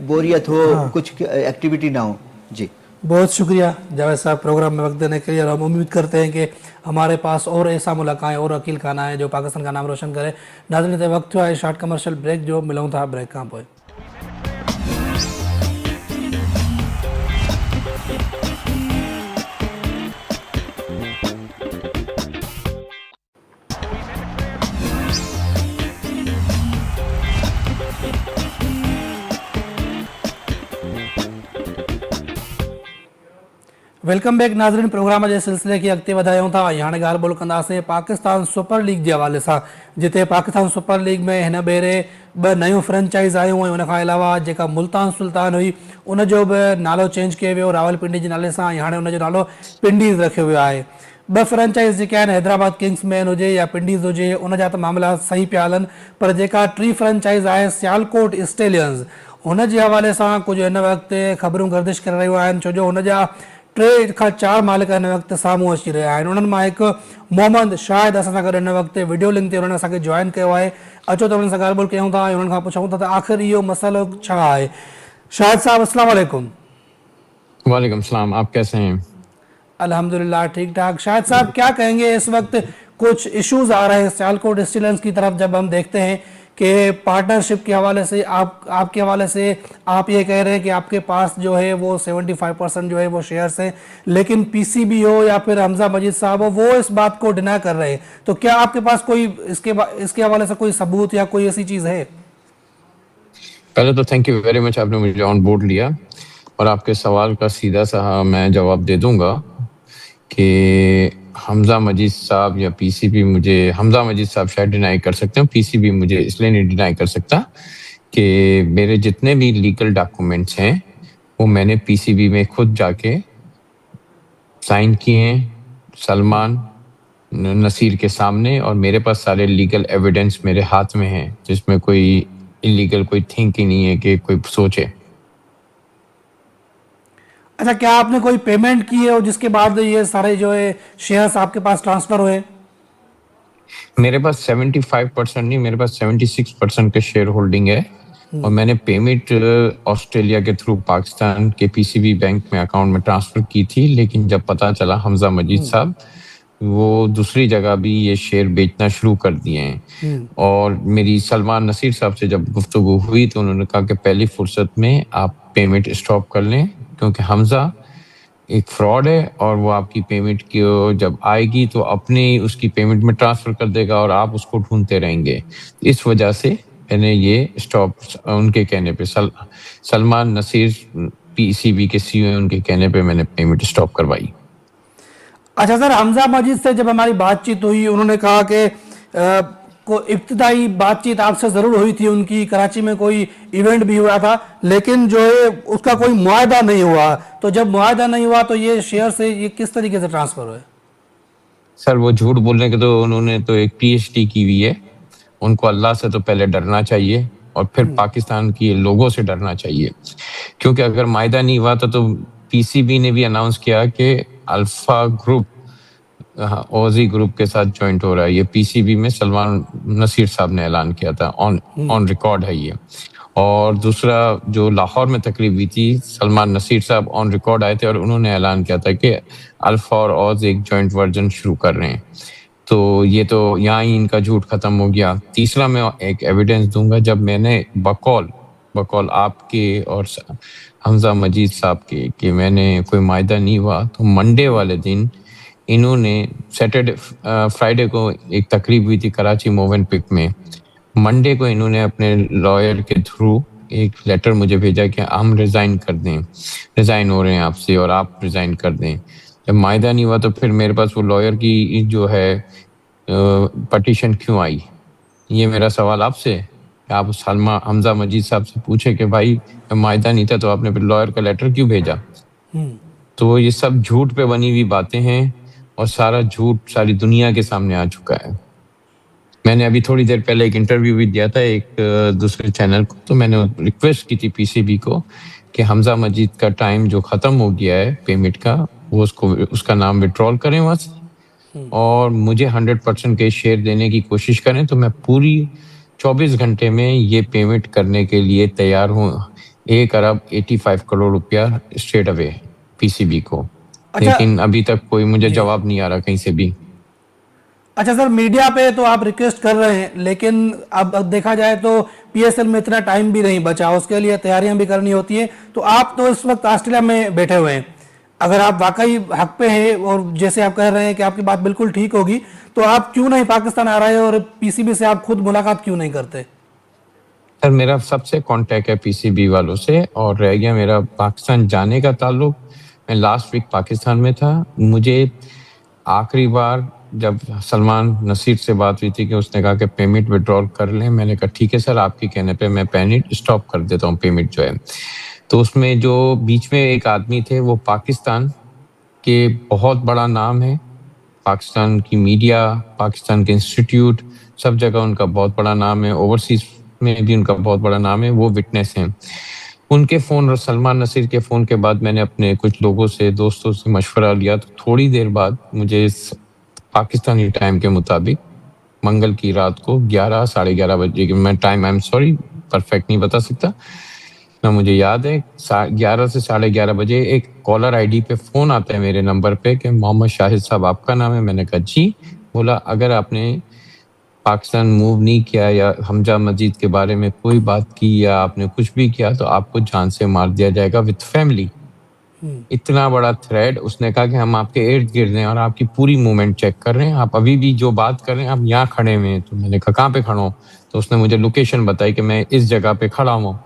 बोरियत हो, कुछ एक्टिविटी ना हो। जी बहुत शुक्रिया जावेद साहब प्रोग्राम में वक्त देने के लिए। और हम उम्मीद करते हैं कि हमारे पास और ऐसा मुलाकाएं और अकील खान आए जो पाकिस्तान का नाम रोशन करे। नाज़रीन वक्त हुआ है शॉर्ट कमर्शियल ब्रेक, जो मिलूँ था ब्रेक कहाँ पे। वेलकम बैक नाज़रीन। प्रोग्राम जे सिलसिले खे अॻिते वधायूं था। हाणे ॻाल्हि ॿोल कंदासीं पाकिस्तान सुपर लीग जे हवाले सां, जिते पाकिस्तान सुपर लीग में हिन भेरे 2 नयूं फ्रेंचाइज़ आयूं ऐं उनखां अलावा जेका मुल्तान सुल्तान हुई उनजो बि नालो चेंज कयो वियो रावलपिंडी जे नाले सां, ऐं हाणे उनजो नालो पिंडीज़ रखियो वियो आहे। 2 फ्रेंचाइज़ जेके आहिनि, हैदराबाद किंग्समैन हुजे या पिंडीज़ हुजे, उनजा त मामला सही पिया हलनि, पर जेका टी फ्रेंचाइज़ आहे सियालकोट स्टेलियंस, हुन जे हवाले सां कुझु हिन वक़्तु ख़बरूं गर्दिश करे रहियूं आहिनि, छो जो हुनजा 3 खां 4 मालिक हिन वक़्तु साम्हूं अची रहिया आहिनि। उन्हनि मां हिकु मोहम्मद शाहिद असां सां गॾु हिन वक़्तु वीडियो लिंक ते उन्हनि असांखे जॉइन कयो आहे। अचो त उन्हनि सां ॻाल्हि ॿोल कयूं था ऐं उन्हनि खां पुछूं था त आख़िर इहो मसइलो छा आहे। शाहिद साहब अस्सलाम वालेकुम। वालेकुम सलाम, आप कैसे हैं? अल्हम्दुलिल्लाह ठीक ठाक। शाहिद साहब क्या कहेंगे, इस वक्त कुछ इश्यूज आ रहे हैं सियालकोट स्टीलर्स की तरफ, जब हम देखते हैं कि पार्टनरशिप के हवाले से आपके हवाले से आप ये कह रहे हैं कि आपके पास जो है वो 75% जो है वो शेयर्स हैं, लेकिन पीसीबी हो या फिर हमजा मजीद साहब हो वो इस बात को डिनाई कर रहे हैं। तो क्या आपके पास कोई इसके हवाले से कोई सबूत या कोई ऐसी चीज़ है? पहले तो थैंक यू वेरी मच, आपने मुझे ऑन बोर्ड लिया, और आपके सवाल का सीधा सा मैं जवाब दे दूंगा कि हमजा मजीद साहब या पीसीबी, मुझे हमजा मजीद साहब शायद डिनाई कर सकते हैं, पीसीबी मुझे इसलिए नहीं डिनाई कर सकता कि मेरे जितने भी लीगल डॉक्यूमेंट्स हैं वो मैंने पीसीबी में खुद जाके साइन किए हैं, सलमान नसीर के सामने, और मेरे पास सारे लीगल एविडेंस मेरे हाथ में है, जिसमें कोई इलीगल कोई थिंक ही नहीं है कि कोई सोचे। अच्छा, क्या आपने कोई पेमेंट की है और जिसके बाद ये सारे जो है शेयर्स आपके पास ट्रांसफर हुए? मेरे पास 75% नहीं, मेरे पास 76% के शेयर होल्डिंग है, और मैंने पेमेंट ऑस्ट्रेलिया के थ्रू पाकिस्तान के पीसीबी बैंक में अकाउंट में ट्रांसफर की थी, लेकिन जब पता चला हमजा मजीद साहब वो दूसरी जगह भी ये शेयर बेचना शुरू कर दिए हैं। और मेरी सलमान नसीर साहब से जब गुफ्तगू हुई तो उन्होंने कहा कि पहली फुर्सत में आप पेमेंट स्टॉप कर लें, क्योंकि हमजा एक फ्रॉड है और वो आपकी पेमेंट की जब आएगी तो अपने उसकी पेमेंट में ट्रांसफर कर देगा और आप उसको ढूंढते रहेंगे। इस वजह से मैंने ये स्टॉप, उनके कहने पे सलमान नसीर पीसीबी के सीईओ, उनके कहने पे मैंने पेमेंट स्टॉप करवाई। अच्छा सर, हमजा मजीद से जब हमारी बातचीत हुई, उन्होंने कहा कि को इब्तिदाई बातचीत आपसे जरूर हुई थी, उनकी कराची में कोई इवेंट भी हुआ था, लेकिन जो है उसका कोई मुआहदा नहीं हुआ। तो जब मुआहदा नहीं हुआ तो ये शेयर से ये किस तरीके से ट्रांसफर हुए? सर वो झूठ बोलने के तो उन्होंने तो एक पीएचडी की हुई है। उनको अल्लाह से तो पहले डरना चाहिए और फिर पाकिस्तान की लोगों से डरना चाहिए, क्योंकि अगर मायदा नहीं हुआ तो पीसीबी ने भी अनाउंस किया कि अल्फा ग्रुप ओजी ग्रुप के साथ ज्वाइंट हो रहा है। ये पीसीबी में सलमान नसीर साहब ने ऐलान किया था, ऑन रिकॉर्ड है ये। और दूसरा जो लाहौर में तकरीब हुई थी, सलमान नसीर साहब ऑन रिकॉर्ड आए थे और उन्होंने ऐलान किया था कि अल्फा और ओज एक जॉइंट वर्जन शुरू कर रहे हैं। तो ये तो यहाँ ही इनका झूठ खत्म हो गया। तीसरा मैं एक एविडेंस दूंगा, जब मैंने बकौल आपके और हमजा मजीद साहब के कि मैंने कोई मायदा नहीं हुआ, तो मंडे वाले दिन इन्होंने फ्राइडे को एक तकरीब हुई थी कराची मोवेनपिक में। मंडे को इन्होंने अपने लॉयर के थ्रू एक लेटर मुझे भेजा कि हम रिजाइन कर दें, रिजाइन हो रहे हैं आपसे और आप रिजाइन कर दें। जब मायदा नहीं हुआ तो फिर मेरे पास वो लॉयर की जो है पटिशन क्यों आई? ये मेरा सवाल आपसे है। आप सलमा हमजा मजीद साहब से पूछे कि भाई मायदा नहीं था तो आपने फिर लॉयर का लेटर क्यों भेजा? तो ये सब झूठ पे बनी हुई बातें हैं और सारा झूठ सारी दुनिया के सामने आ चुका है। मैंने अभी थोड़ी देर पहले एक इंटरव्यू भी दिया था एक दूसरे चैनल को, तो मैंने रिक्वेस्ट की थी पीसीबी को कि हमजा मजीद का टाइम जो खत्म हो गया है पेमेंट का, वो उसका नाम विड्रॉल करें वहां से और मुझे 100% के शेयर देने की कोशिश करें। तो मैं पूरी 24 घंटे में ये पेमेंट करने के लिए तैयार हूँ। 1 अरब 85 करोड़ रुपया स्ट्रेट अवे पीसीबी को। अच्छा, लेकिन अभी तक कोई मुझे जवाब नहीं आ रहा कहीं से भी। अच्छा सर, मीडिया पे तो आप रिक्वेस्ट कर रहे हैं, लेकिन अब देखा जाए तो पीएसएल में इतना टाइम भी नहीं बचा, उसके लिए तैयारियां भी करनी होती हैं। तो आप तो इस वक्त ऑस्ट्रेलिया में बैठे हुए हैं, अगर आप वाकई हक पे हैं और जैसे आप कह रहे हैं कि आपकी बात बिल्कुल ठीक होगी, तो आप क्यों नहीं पाकिस्तान आ रहे और पीसीबी से आप खुद मुलाकात क्यों नहीं करते? सर मेरा सबसे कांटेक्ट है पीसीबी वालों से, और रह गया मेरा पाकिस्तान जाने का ताल्लुक, मैं लास्ट वीक पाकिस्तान में था। मुझे आखिरी बार जब सलमान नसीर से बात हुई थी कि उसने कहा कि पेमेंट विड्रॉल कर लें, मैंने कहा ठीक है सर, आपके कहने पे मैं पेमेंट स्टॉप कर देता हूँ, पेमेंट जो है। तो उसमें जो बीच में एक आदमी थे, वो पाकिस्तान के बहुत बड़ा नाम है, पाकिस्तान की मीडिया, पाकिस्तान के इंस्टीट्यूट, सब जगह उनका बहुत बड़ा नाम है, ओवरसीज में भी उनका बहुत बड़ा नाम है, वो विटनेस हैं। उनके फ़ोन और सलमान नसीर के फ़ोन के बाद मैंने अपने कुछ लोगों से, दोस्तों से मशवरा लिया, तो थोड़ी देर बाद मुझे पाकिस्तानी टाइम के मुताबिक मंगल की रात को 11 साढ़े 11 बजे, मैं time I am sorry perfect नहीं बता सकता ना, मुझे याद है 11 से साढ़े 11 बजे एक कॉलर आईडी पे फ़ोन आता है मेरे नंबर पे कि मोहम्मद शाहिद साहब आपका नाम है। मैंने कहा जी। बोला अगर आपने पाकिस्तान मूव नहीं किया या हमजा मजीद के बारे में कोई बात की या आपने कुछ भी किया तो आपको जान से मार दिया जाएगा विद फैमिली। इतना बड़ा थ्रेड। उसने कहा कि हम आपके इर्द गिर्द हैं और आपकी पूरी मूवमेंट चेक कर रहे हैं, आप अभी भी जो बात कर रहे हैं आप यहाँ खड़े हुए हैं। तो मैंने कहा कहाँ पे खड़ा हूँ? तो उसने मुझे लोकेशन बताई कि मैं इस जगह पे खड़ा हूँ।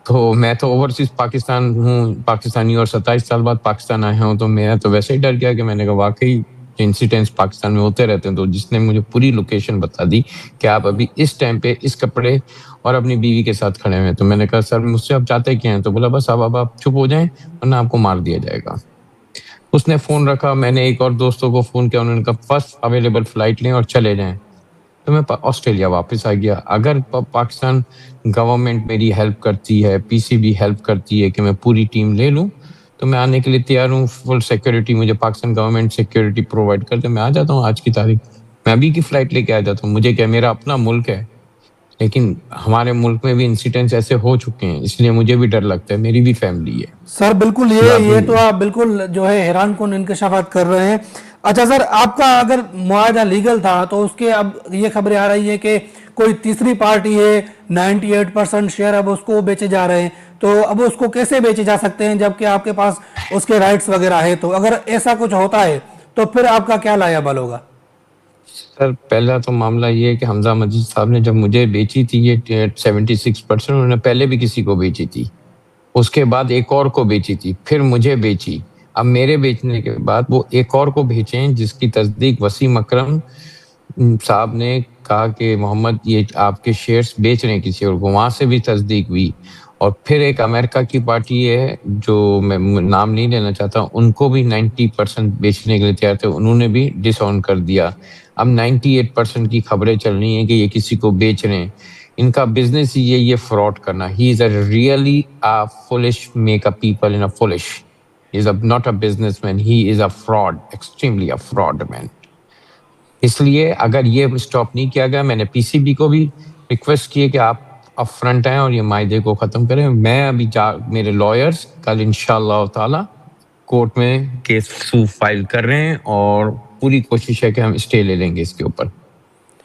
तो मैं तो ओवरसीज पाकिस्तान हूँ, पाकिस्तानी, और 27 साल बाद पाकिस्तान आया हूँ, तो मैं तो वैसे ही डर गया कि मैंने कहा वाकई इंसिडेंट्स पाकिस्तान में होते रहते हैं। तो जिसने मुझे पूरी लोकेशन बता दी कि आप अभी इस टाइम पे इस कपड़े और अपनी बीवी के साथ खड़े हुए हैं, तो मैंने कहा सर मुझसे आप चाहते क्या हैं? तो बोला बस अब आप चुप हो जाएं वरना आपको मार दिया जाएगा। उसने फोन रखा, मैंने एक और दोस्तों को फोन किया, उन्होंने कहा फर्स्ट अवेलेबल फ्लाइट लें और चले जाएं। तो मैं ऑस्ट्रेलिया वापस आ गया। अगर पाकिस्तान गवर्नमेंट मेरी हेल्प करती है, पीसीबी हेल्प करती है कि मैं पूरी टीम ले लूं, तो मैं आने के लिए तैयार हूँ। फुल सिक्योरिटी मुझे पाकिस्तान गवर्नमेंट सिक्योरिटी प्रोवाइड करते, मैं आ जाता हूँ। आज की तारीख मैं अभी की फ्लाइट लेके आ जाता हूँ। मुझे क्या, मेरा अपना मुल्क है, लेकिन हमारे मुल्क में भी इंसिडेंट्स ऐसे हो चुके हैं, इसलिए मुझे भी डर लगता है, मेरी भी फैमिली है। सर बिल्कुल, ये तो आप बिल्कुल जो है हैरान कुन इंकशाफात कर रहे हैं। अच्छा सर, आपका अगर मुआवजा लीगल था तो उसके अब ये खबरें आ रही है कि कोई तीसरी पार्टी है 98% शेयर अब उसको बेचे जा रहे हैं, तो अब उसको कैसे बेचे जा सकते हैं जबकि आपके पास उसके राइट्स वगैरह है? तो अगर ऐसा कुछ होता है तो फिर आपका क्या लायबल होगा? सर पहला तो मामला ये है कि हमजा मजीद साहब ने जब मुझे बेची थी ये 76%, उन्होंने पहले भी किसी को बेची थी, उसके बाद एक और को बेची थी, फिर मुझे बेची। अब मेरे बेचने के बाद वो एक और को बेचें जिसकी तस्दीक वसीम अकरम साहब ने कहा कि मोहम्मद ये आपके शेयर्स बेच रहे हैं किसी और को, वहां से भी तस्दीक हुई। और फिर एक अमेरिका की पार्टी है जो मैं नाम नहीं लेना चाहता, उनको भी 90% बेचने के लिए तैयार थे, उन्होंने भी डिसऑन कर दिया। अब 98% की खबरें चल रही हैं कि ये किसी को बेच रहे हैं। इनका बिजनेस ही ये फ्रॉड करना। He is a really a foolish make a people in a foolish. Is not a businessman, he is a fraud, extremely a fraud man. इसलिए अगर ये स्टॉप नहीं किया गया, मैंने पीसीबी को भी रिक्वेस्ट की है कि आप अपफ्रंट आए और ये मायदे को खत्म करें। मैं अभी मेरे लॉयर्स कल इंशाल्लाह ताला कोर्ट में केस फाइल कर रहे हैं और पूरी कोशिश है कि हम स्टे ले लेंगे इसके ऊपर,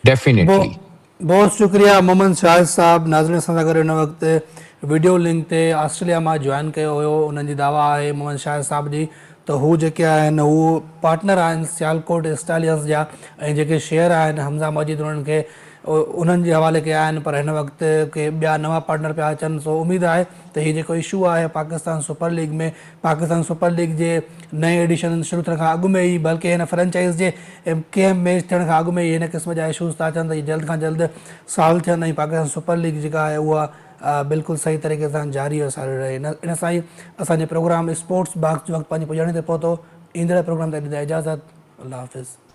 डेफिनेटली। बहुत शुक्रिया मोहम्मद शाहिद साहब। नाज़रीन सां गॾु हिन वक़्तु वीडियो लिंक ते ऑस्ट्रेलिया मां जॉइन कयो हुयो। उन्हनि जी दावा आहे मोहम्मद शाहिद साहब जी त हू जेके आहिनि हू पार्टनर आहिनि सियालकोट स्टालियंस जा, ऐं जेके शेयर आहिनि हमज़ा मजीद उन्हनि खे उन्हनि जे हवाले कया आहिनि, पर हिन वक़्तु के ॿिया नवां पार्टनर पिया अचनि। सो उमेदु आहे त हीउ जेको इशू आहे पाकिस्तान सुपर लीग में, पाकिस्तान सुपर लीग जे नए एडिशन शुरू थियण खां अॻु में ई, बल्कि हिन फ्रेंचाइज़ जे कंहिं मैच थियण खां अॻु में ई हिन क़िस्म जा इशूज़ था अचनि त हीअ जल्द खां जल्द सॉल्व थियनि ऐं पाकिस्तान सुपर लीग जेका आहे उहा बिल्कुलु सही तरीक़े सां जारी और सारी रहे। इन सां ई असांजे प्रोग्राम स्पोर्ट्स बॉक्स जो वक़्तु पंहिंजी पुॼाणी ते पहुतो। ईंदड़ प्रोग्राम ते ॾींदा इजाज़त। अल्लाह हाफ़िज़।